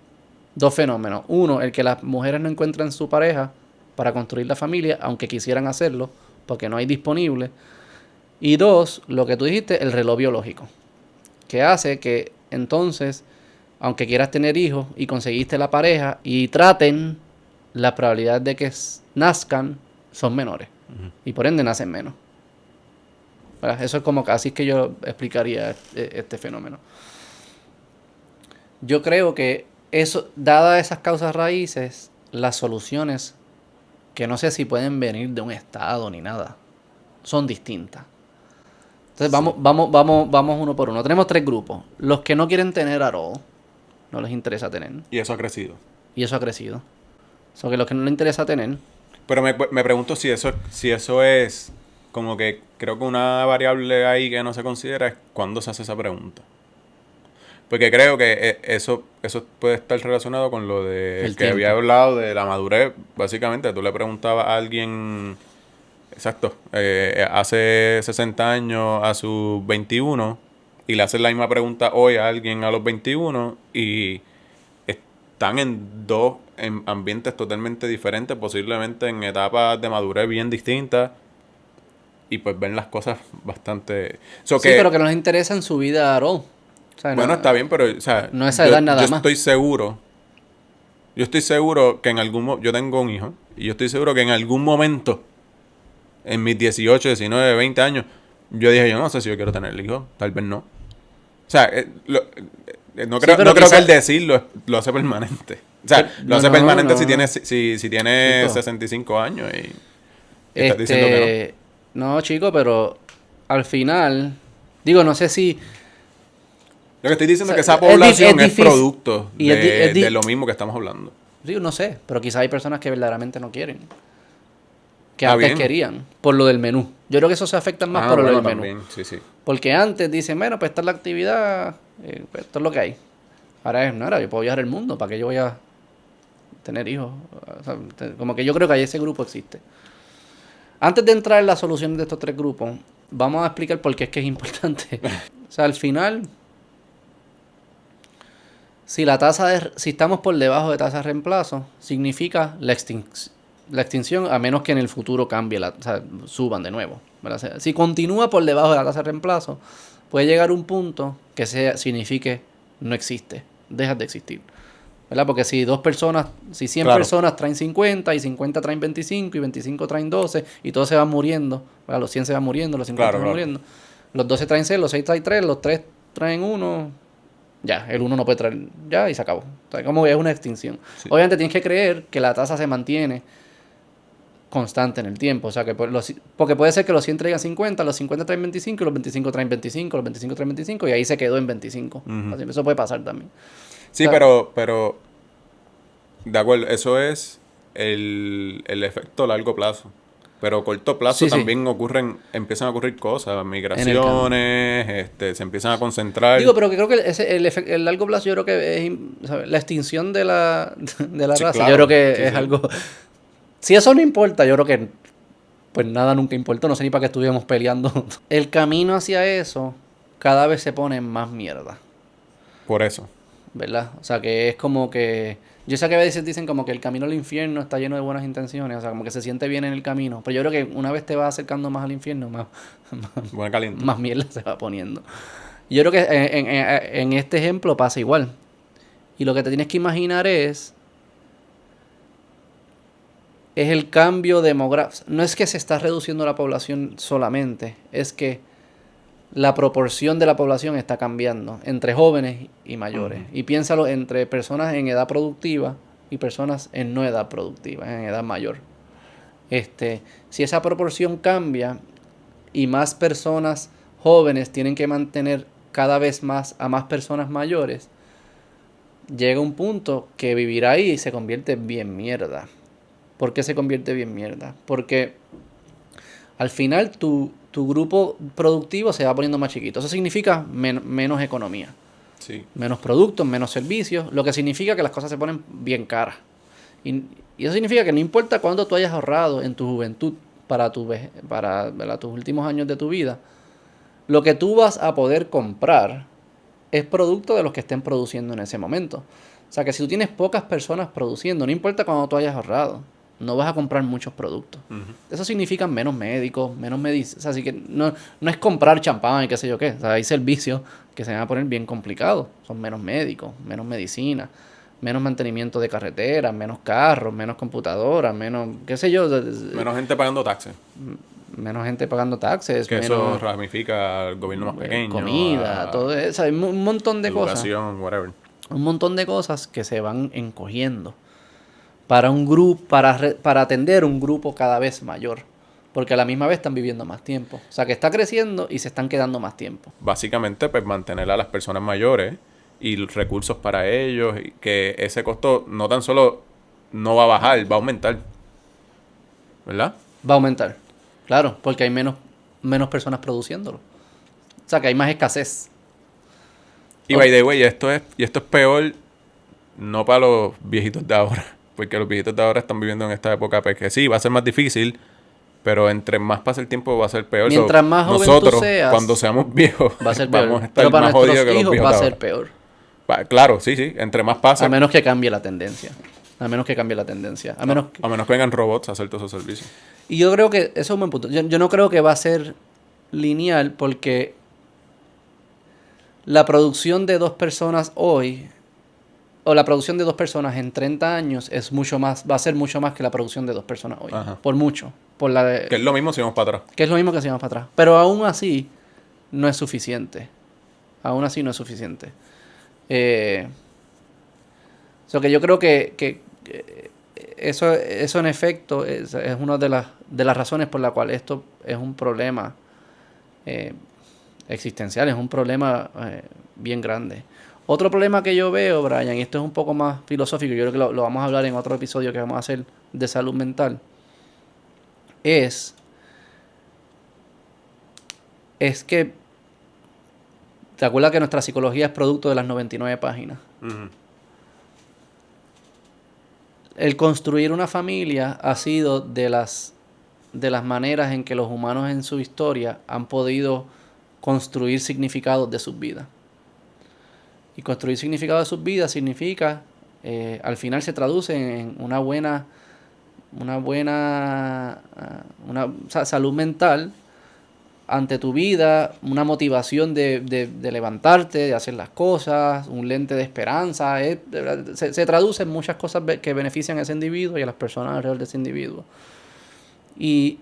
2 fenómenos. Uno, el que las mujeres no encuentran su pareja para construir la familia, aunque quisieran hacerlo, porque no hay disponible. Y 2, lo que tú dijiste, el reloj biológico, que hace que entonces, aunque quieras tener hijos y conseguiste la pareja y traten, la probabilidad de que nazcan son menores. Y por ende nacen menos. ¿Verdad? Eso es como así es que yo explicaría este fenómeno. Yo creo que eso, dadas esas causas raíces, las soluciones, que no sé si pueden venir de un estado ni nada, son distintas. Entonces vamos uno por uno. Tenemos 3 grupos. Los que no quieren tener AROL, no les interesa tener. Y eso ha crecido. Son que los que no les interesa tener. Pero me pregunto si eso es como que creo que una variable ahí que no se considera es cuándo se hace esa pregunta. Porque creo que eso puede estar relacionado con lo de El que tiempo. había hablado de la madurez. Básicamente, tú le preguntabas a alguien, exacto, hace 60 años a sus 21, y le haces la misma pregunta hoy a alguien a los 21, y están en 2 ambientes totalmente diferentes, posiblemente en etapas de madurez bien distintas, y pues ven las cosas bastante... Sí, pero que no les interesa en su vida AROL. O sea, Bueno, está bien, pero, o sea, no esa edad nada yo más. estoy seguro que yo tengo un hijo, y yo estoy seguro que en algún momento, en mis 18, 19, 20 años, yo dije, yo no sé si yo quiero tener el hijo, tal vez no. O sea, no creo que el decirlo lo hace permanente. O sea, lo hace permanente si tiene, si tiene Chico, 65 años y estás diciendo que no, chico, pero al final, digo, no sé si... Lo que estoy diciendo O sea, es que esa población es difícil. producto Y es de lo mismo que estamos hablando. Digo, no sé, pero quizás hay personas que verdaderamente no quieren. Que Ah, antes bien. querían, por lo del menú. Yo creo que eso se afecta más por lo del menú. también, sí. Porque antes dicen, bueno, pues esta es la actividad, pues esto es lo que hay. Ahora yo puedo viajar el mundo, ¿para qué yo voy a tener hijos? O sea, como que yo creo que ese grupo existe. Antes de entrar en la solución de estos 3 grupos, vamos a explicar por qué es que es importante. O sea, al final, Si si estamos por debajo de tasa de reemplazo, significa la extinción, a menos que en el futuro cambie, o sea, suban de nuevo, ¿verdad? O sea, si continúa por debajo de la tasa de reemplazo, puede llegar un punto que signifique no existe, dejas de existir, ¿verdad? Porque si 100 Claro. personas traen 50 y 50 traen 25 y 25 traen 12 y todos se van muriendo, ¿verdad? Los 100 se van muriendo, los 50 Claro, se van claro. muriendo, los 12 traen 6, los 6 traen 3, los 3 traen 1, ya, el 1 no puede traer, ya, y se acabó. O sea, como es una extinción. Sí. Obviamente tienes que creer que la tasa se mantiene constante en el tiempo. O sea, que porque puede ser que los 100 traigan 50, los 50 traen 25, y los 25 traen 25, los 25 traen 25, y ahí se quedó en 25. Ujú. Así, eso puede pasar también. Sí, O sea, pero de acuerdo, eso es el efecto a largo plazo. Pero a corto plazo Sí, sí. también empiezan a ocurrir cosas, migraciones, se empiezan a concentrar. Digo, pero que creo que el largo plazo, yo creo que es, ¿sabes? La extinción de la Sí, raza, claro, yo creo que sí, es sí. algo... Si eso no importa, yo creo que pues nada nunca importó. No sé ni para qué estuviéramos peleando. El camino hacia eso cada vez se pone más mierda, Por eso. ¿verdad? O sea, que es como que... Yo sé que a veces dicen como que el camino al infierno está lleno de buenas intenciones, o sea, como que se siente bien en el camino. Pero yo creo que una vez te vas acercando más al infierno, Buen caliente. más mierda se va poniendo. Yo creo que en este ejemplo pasa igual. Y lo que te tienes que imaginar es el cambio demográfico. No es que se está reduciendo la población solamente, es que la proporción de la población está cambiando entre jóvenes y mayores. Ujú. Y piénsalo entre personas en edad productiva y personas en no edad productiva, en edad mayor. Si esa proporción cambia y más personas jóvenes tienen que mantener cada vez más a más personas mayores, llega un punto que vivir ahí se convierte bien mierda. ¿Por qué se convierte bien mierda? Porque al final tu grupo productivo se va poniendo más chiquito. Eso significa menos economía, Sí. menos productos, menos servicios, lo que significa que las cosas se ponen bien caras. Y eso significa que no importa cuánto tú hayas ahorrado en tu juventud para ¿verdad? Tus últimos años de tu vida, lo que tú vas a poder comprar es producto de los que estén produciendo en ese momento. O sea que si tú tienes pocas personas produciendo, no importa cuánto tú hayas ahorrado, no vas a comprar muchos productos. Ujú. Eso significa menos médicos, menos medicinas. O sea, así que no es comprar champán y qué sé yo qué. O sea, hay servicios que se van a poner bien complicados. Son menos médicos, menos medicina, menos mantenimiento de carreteras, menos carros, menos computadoras, menos, qué sé yo, Menos gente pagando taxes. menos gente pagando taxes, Que eso menos ramifica al gobierno más pequeño. comida, todo eso. Hay un montón de cosas. Educación, whatever. Un montón de cosas que se van encogiendo para un grupo, para atender un grupo cada vez mayor. Porque a la misma vez están viviendo más tiempo. O sea que está creciendo y se están quedando más tiempo. Básicamente, pues mantener a las personas mayores y los recursos para ellos, y que ese costo no tan solo no va a bajar, va a aumentar. ¿Verdad? Va a aumentar. Claro, porque hay menos personas produciéndolo. O sea que hay más escasez. Y by the way, esto es peor no para los viejitos de ahora, porque los viejitos de ahora están viviendo en esta época, pues que sí, va a ser más difícil, pero entre más pasa el tiempo va a ser peor. Mientras más joven nosotros, tú seas, cuando seamos viejos, Va a ser peor. vamos a estar Pero para más jodidos nuestros que los hijos viejos va a de ser ahora. peor. Claro, sí, entre más pasa, A menos que cambie la tendencia. A menos que cambie la tendencia. a menos que vengan robots a hacer todos esos servicios. Y yo creo que eso es un buen punto. Yo no creo que va a ser lineal porque la producción de 2 personas hoy, o la producción de 2 personas en 30 años es mucho más, va a ser mucho más que la producción de 2 personas hoy. Ajá. Por mucho. Que es lo mismo si vamos para atrás. Que es lo mismo que hacíamos para atrás. Pero aún así no es suficiente. Aún así no es suficiente. So que yo creo que eso en efecto es una de las razones por la cual esto es un problema existencial, es un problema bien grande. Otro problema que yo veo, Brian, y esto es un poco más filosófico, yo creo que lo vamos a hablar en otro episodio que vamos a hacer de salud mental, es que ¿te acuerdas que nuestra psicología es producto de las 99 páginas? Ujú. El construir una familia ha sido de las maneras en que los humanos en su historia han podido construir significados de sus vidas. Y construir significado de sus vidas significa, al final se traduce en una salud mental ante tu vida, una motivación de levantarte, de hacer las cosas, un lente de esperanza. Se traduce en muchas cosas que benefician a ese individuo y a las personas alrededor de ese individuo. Y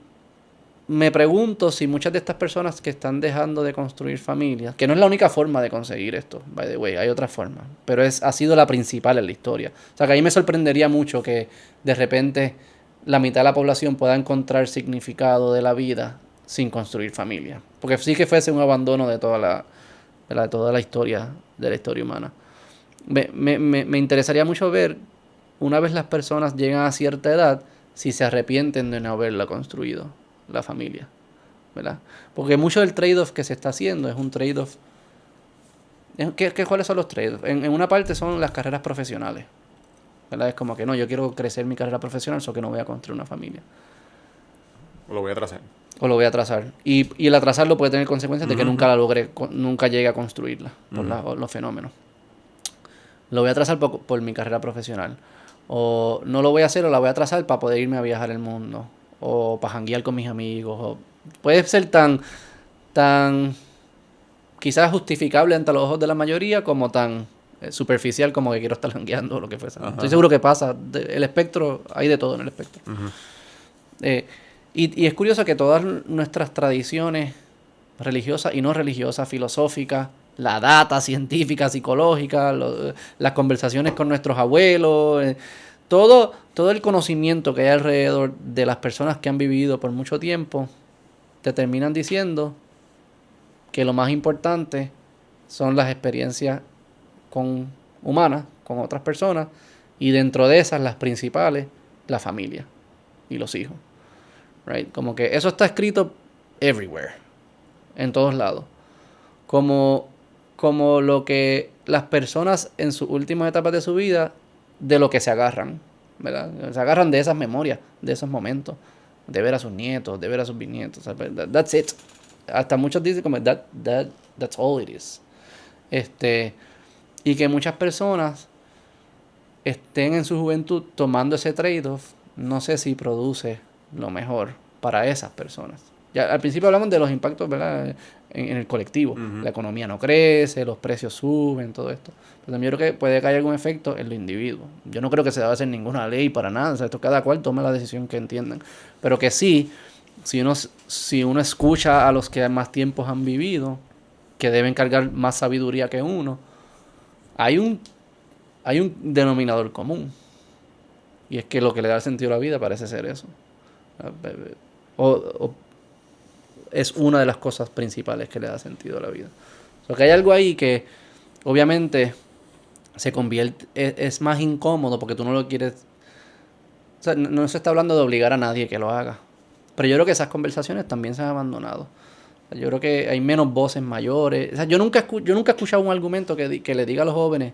me pregunto si muchas de estas personas que están dejando de construir familias, que no es la única forma de conseguir esto, by the way, hay otras formas, pero ha sido la principal en la historia. O sea, que a mí me sorprendería mucho que de repente la mitad de la población pueda encontrar significado de la vida sin construir familia. Porque sí que fuese un abandono de toda la historia, de la historia humana. Me interesaría mucho ver, una vez las personas llegan a cierta edad, si se arrepienten de no haberla construido, la familia, ¿verdad? Porque mucho del trade-off que se está haciendo es un trade-off. ¿Cuáles son los trade-offs? En una parte son las carreras profesionales, ¿verdad? Es como que no, yo quiero crecer mi carrera profesional, solo que no voy a construir una familia. O lo voy a atrasar. O lo voy a atrasar. Y el atrasarlo puede tener consecuencias de que nunca la logre, nunca llegue a construirla por los fenómenos. Lo voy a atrasar por mi carrera profesional. O no lo voy a hacer o la voy a atrasar para poder irme a viajar el mundo. O para janguear con mis amigos. Puede ser tan quizás justificable ante los ojos de la mayoría como tan superficial como que quiero estar jangueando o lo que fuese. Estoy seguro que pasa. El espectro, hay de todo en el espectro. Y es curioso que todas nuestras tradiciones religiosas y no religiosas, filosóficas, la data científica, psicológica, las conversaciones con nuestros abuelos, todo el conocimiento que hay alrededor de las personas que han vivido por mucho tiempo, te terminan diciendo que lo más importante son las experiencias humanas, con otras personas, y dentro de esas, las principales, la familia y los hijos. Right? Como que eso está escrito everywhere, en todos lados. Como lo que las personas en sus últimas etapas de su vida, de lo que se agarran, ¿verdad? Se agarran de esas memorias, de esos momentos, de ver a sus nietos, de ver a sus bisnietos. That's it. Hasta muchos dicen como that's all it is. Y que muchas personas estén en su juventud tomando ese trade-off, no sé si produce lo mejor para esas personas. Ya al principio hablamos de los impactos, ¿verdad? En el colectivo. La economía no crece, los precios suben, todo esto. Pero también yo creo que puede caer algún efecto en los individuos. Yo no creo que se deba hacer ninguna ley para nada. O sea, esto cada cual tome la decisión que entiendan. Pero que sí, si uno escucha a los que más tiempos han vivido, que deben cargar más sabiduría que uno, hay un denominador común. Y es que lo que le da sentido a la vida parece ser eso. O es una de las cosas principales que le da sentido a la vida. O sea, que hay algo ahí que obviamente se convierte, es más incómodo porque tú no lo quieres. O sea, no se está hablando de obligar a nadie que lo haga. Pero yo creo que esas conversaciones también se han abandonado. O sea, yo creo que hay menos voces mayores. O sea, yo nunca he escuchado un argumento que le diga a los jóvenes: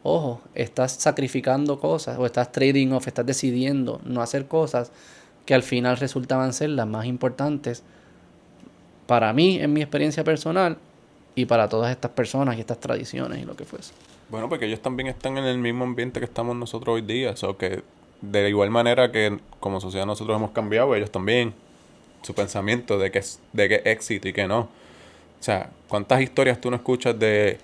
ojo, estás sacrificando cosas, o estás trading off, estás decidiendo no hacer cosas que al final resultaban ser las más importantes para mí, en mi experiencia personal, y para todas estas personas y estas tradiciones y lo que fuese. Bueno, porque ellos también están en el mismo ambiente que estamos nosotros hoy día. O sea, que de igual manera que como sociedad nosotros hemos cambiado, ellos también. Su pensamiento de que es éxito y que no. O sea, ¿cuántas historias tú no escuchas de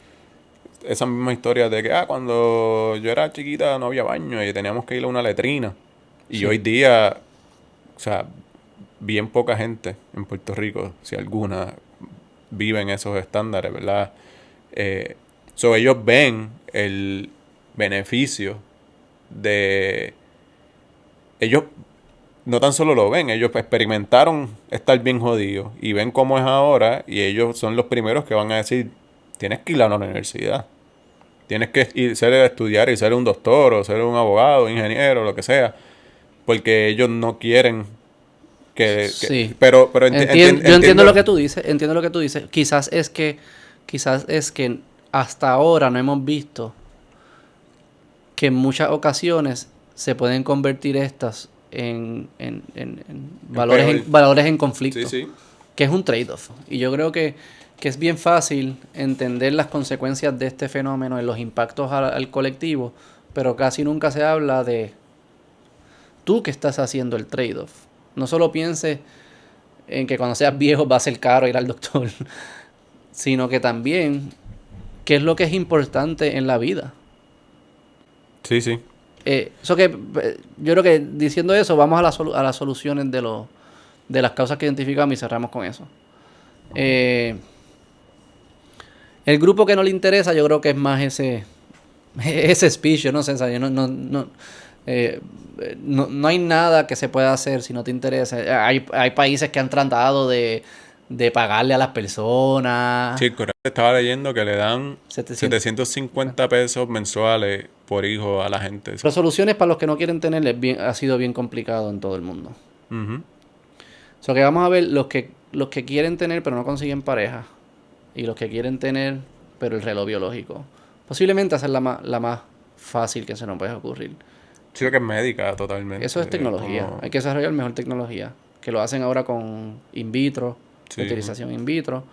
esa misma historia de que cuando yo era chiquita no había baño y teníamos que ir a una letrina? Y hoy día, o sea, bien poca gente en Puerto Rico, si alguna, vive en esos estándares, ¿verdad? Ellos ven el beneficio de... Ellos no tan solo lo ven, ellos experimentaron estar bien jodidos y ven cómo es ahora, y ellos son los primeros que van a decir: tienes que ir a la universidad, tienes que estudiar y ser un doctor o ser un abogado, ingeniero, lo que sea, porque ellos no quieren sí. Pero yo entiendo lo que tú dices, Quizás es que hasta ahora no hemos visto que en muchas ocasiones se pueden convertir estas en valores en conflicto. Sí. Que es un trade-off. Y yo creo que que es bien fácil entender las consecuencias de este fenómeno en los impactos al colectivo, pero casi nunca se habla de tú que estás haciendo el trade-off. No solo pienses en que cuando seas viejo va a ser caro ir al doctor, sino que también qué es lo que es importante en la vida. Sí, sí. Yo creo que diciendo eso vamos a las soluciones de las causas que identificamos y cerramos con eso. El grupo que no le interesa, yo creo que es más ese speech, yo no sé, ¿sabes? No hay nada que se pueda hacer si no te interesa. Hay países que han tratado de pagarle a las personas. Sí, correcto. Estaba leyendo que le dan 700. 750 pesos mensuales por hijo a la gente. Las soluciones para los que no quieren tener ha sido bien complicado en todo el mundo. Ujú. So que vamos a ver los que quieren tener pero no consiguen pareja. Y los que quieren tener pero el reloj biológico. Posiblemente hacer la más fácil que se nos puede ocurrir. Sí, que es médica totalmente. Eso es tecnología. Como- Hay que desarrollar mejor tecnología. Que lo hacen ahora con in vitro, Sí. utilización in vitro.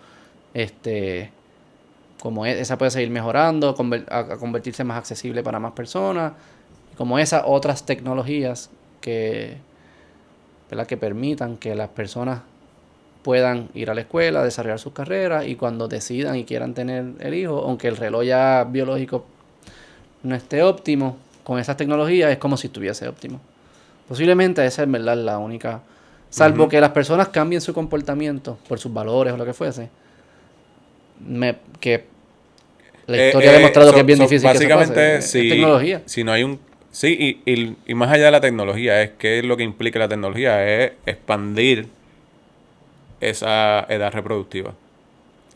Como esa puede seguir mejorando, a convertirse más accesible para más personas. Como esas otras tecnologías ¿verdad? Que permitan que las personas puedan ir a la escuela, desarrollar sus carreras y cuando decidan y quieran tener el hijo, aunque el reloj ya biológico no esté óptimo, con esas tecnologías es como si estuviese óptimo. Posiblemente esa es verdad la única, salvo que las personas cambien su comportamiento por sus valores o lo que fuese, que la historia ha demostrado que es bien difícil que eso básicamente, pase. Es tecnología. si no hay un... Sí, y más allá de la tecnología, es que lo que implica la tecnología es expandir esa edad reproductiva.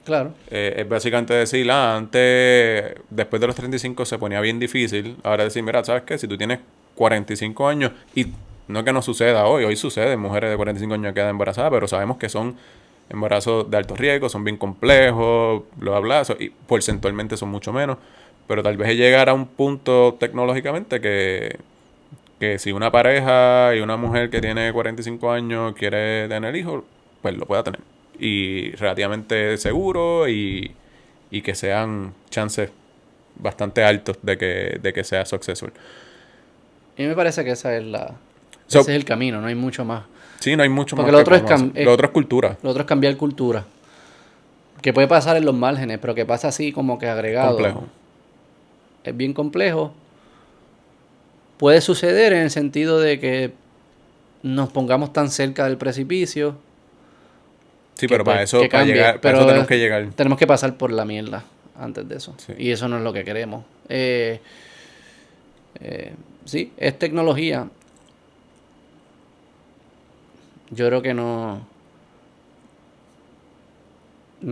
Claro. Es básicamente decir, antes, después de los 35 se ponía bien difícil. Ahora decir, mira, ¿sabes qué? Si tú tienes 45 años, y no que no suceda hoy sucede, mujeres de 45 años quedan embarazadas, pero sabemos que son embarazos de alto riesgo, son bien complejos, bla, bla, bla, y porcentualmente son mucho menos. Pero tal vez llegar a un punto tecnológicamente que si una pareja y una mujer que tiene 45 años quiere tener hijos, pues lo pueda tener. Y relativamente seguro y que sean chances bastante altos de que sea successful. Y me parece que ese es el camino, no hay mucho más. Sí, no hay mucho Porque más lo que otro es podemos hacer. Lo otro es cultura. Lo otro es cambiar cultura. Que puede pasar en los márgenes, pero que pasa así como que agregado. Complejo. Es bien complejo. Puede suceder en el sentido de que nos pongamos tan cerca del precipicio. Sí, que, pero para pues, eso, que para cambie. llegar, para Pero eso tenemos que llegar. Tenemos que pasar por la mierda antes de eso. Sí. Y eso no es lo que queremos. Sí, es tecnología. Yo creo que no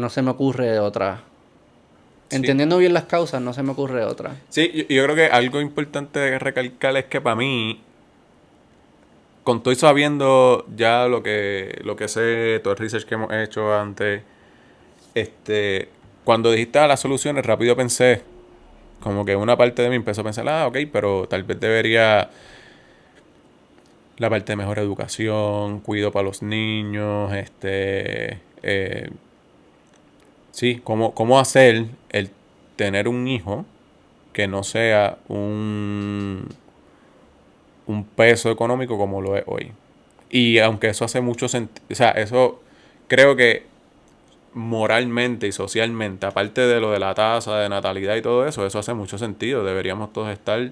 se me ocurre otra. Sí. Entendiendo bien las causas, no se me ocurre otra. Sí, yo creo que algo importante de recalcar es que para mí, con todo y sabiendo ya lo que sé, todo el research que hemos hecho antes, cuando dijiste las soluciones, rápido pensé, como que una parte de mí empezó a pensar, ok, pero tal vez debería la parte de mejor educación, cuido para los niños, sí, cómo hacer el tener un hijo que no sea un peso económico como lo es hoy. Y aunque eso hace mucho sentido, o sea, eso creo que moralmente y socialmente, aparte de lo de la tasa de natalidad y todo eso, eso hace mucho sentido. Deberíamos todos estar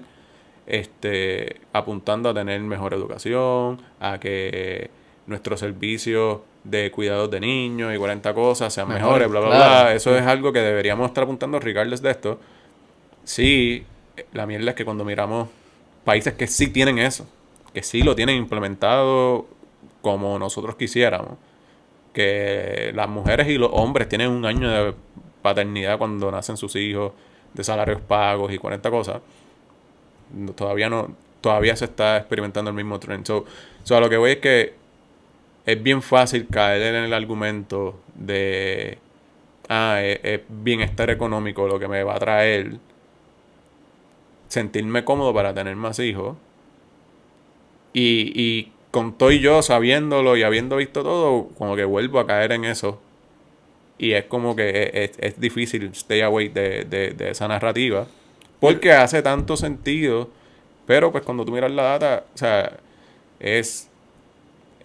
apuntando a tener mejor educación, a que nuestros servicios de cuidados de niños y 40 cosas sean mejores, bla, bla, claro. bla. Eso es algo que deberíamos estar apuntando regardless de esto. Sí, la mierda es que cuando miramos países que sí tienen eso, que sí lo tienen implementado como nosotros quisiéramos, que las mujeres y los hombres tienen un año de paternidad cuando nacen sus hijos, de salarios pagos y 40 cosas, todavía se está experimentando el mismo trend. So a lo que voy es que es bien fácil caer en el argumento de es bienestar económico lo que me va a traer sentirme cómodo para tener más hijos. Y con todo y yo sabiéndolo y habiendo visto todo, como que vuelvo a caer en eso. Y es como que es difícil stay away de esa narrativa. Porque hace tanto sentido. Pero pues cuando tú miras la data, o sea, es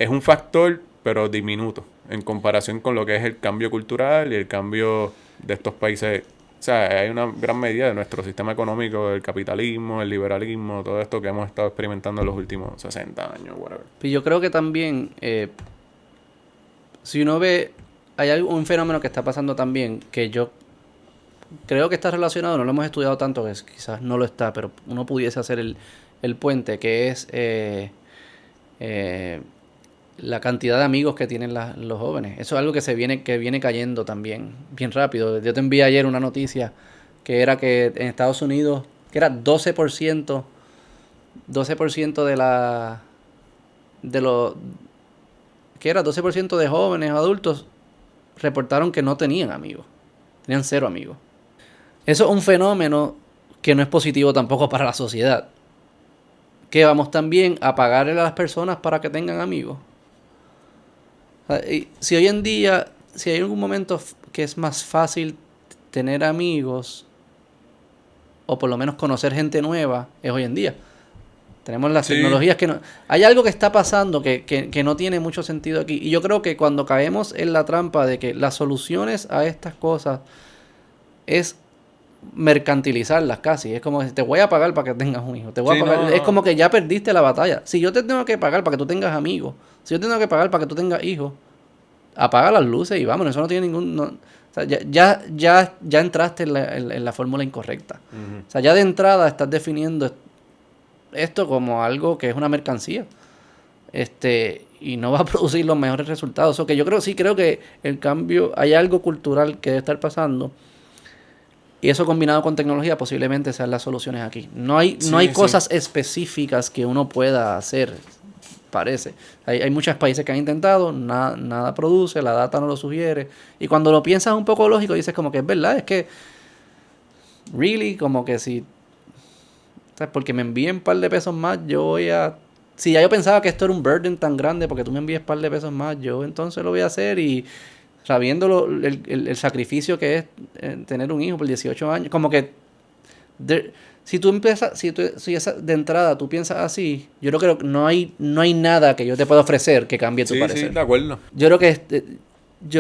un factor, pero diminuto. En comparación con lo que es el cambio cultural y el cambio de estos países. O sea, hay una gran medida de nuestro sistema económico, el capitalismo, el liberalismo, todo esto que hemos estado experimentando en los últimos 60 años, whatever. Y yo creo que también, si uno ve, hay un fenómeno que está pasando también, que yo creo que está relacionado, no lo hemos estudiado tanto, que quizás no lo está, pero uno pudiese hacer el puente, que es la cantidad de amigos que tienen los jóvenes. Eso es algo que viene cayendo también bien rápido. Yo te envié ayer una noticia que era que en Estados Unidos, que era 12% de jóvenes adultos reportaron que no tenían amigos. Tenían 0 amigos. Eso es un fenómeno que no es positivo tampoco para la sociedad. Que vamos también a pagarle a las personas para que tengan amigos. Si hoy en día, si hay algún momento que es más fácil tener amigos, o por lo menos conocer gente nueva, es hoy en día. Tenemos las tecnologías que no... Hay algo que está pasando que no tiene mucho sentido aquí. Y yo creo que cuando caemos en la trampa de que las soluciones a estas cosas es mercantilizarlas casi. Es como te voy a pagar para que tengas un hijo. Te voy a pagar. Es como que ya perdiste la batalla. Si yo te tengo que pagar para que tú tengas amigos, si yo te tengo que pagar para que tú tengas hijos, apaga las luces y vámonos. Eso no tiene ningún... o sea, ya entraste en la fórmula incorrecta. O sea, ya de entrada estás definiendo esto como algo que es una mercancía. Y no va a producir los mejores resultados. O que yo creo que el cambio, hay algo cultural que debe estar pasando. Y eso combinado con tecnología posiblemente sean las soluciones aquí. No hay cosas específicas que uno pueda hacer, parece. Hay muchos países que han intentado, nada produce, la data no lo sugiere. Y cuando lo piensas un poco lógico, dices como que es verdad, es que really, como que si, ¿sabes? Porque me envíen un par de pesos más, yo voy a... Si ya yo pensaba que esto era un burden tan grande porque tú me envíes un par de pesos más, yo entonces lo voy a hacer y... sabiendo el sacrificio que es tener un hijo por 18 años, como que si de entrada tú piensas así, yo creo que no hay nada que yo te pueda ofrecer que cambie tu parecer. Sí, de acuerdo. Yo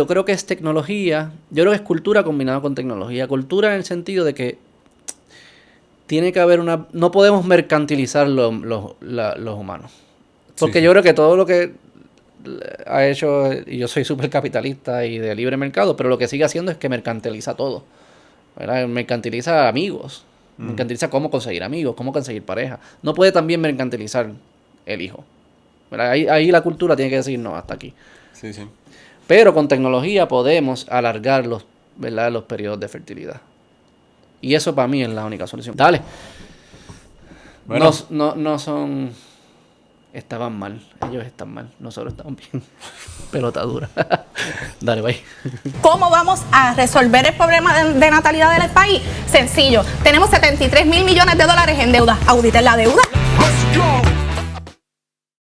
creo que es tecnología, yo creo que es cultura combinada con tecnología. Cultura en el sentido de que tiene que haber no podemos mercantilizar los humanos. Porque yo creo que todo lo que ha hecho, y yo soy súper capitalista y de libre mercado, pero lo que sigue haciendo es que mercantiliza todo, ¿verdad? Mercantiliza amigos, mercantiliza cómo conseguir amigos, cómo conseguir pareja. No puede también mercantilizar el hijo, ¿verdad? Ahí la cultura tiene que decir no, hasta aquí. Sí. Pero con tecnología podemos alargar ¿verdad? Los periodos de fertilidad. Y eso para mí es la única solución. Dale. Bueno. No son... Estaban mal, ellos están mal, nosotros estamos bien. Pelota dura. Dale, bye. ¿Cómo vamos a resolver el problema de natalidad del país? Sencillo, tenemos $73 mil millones en deuda. Auditen la deuda.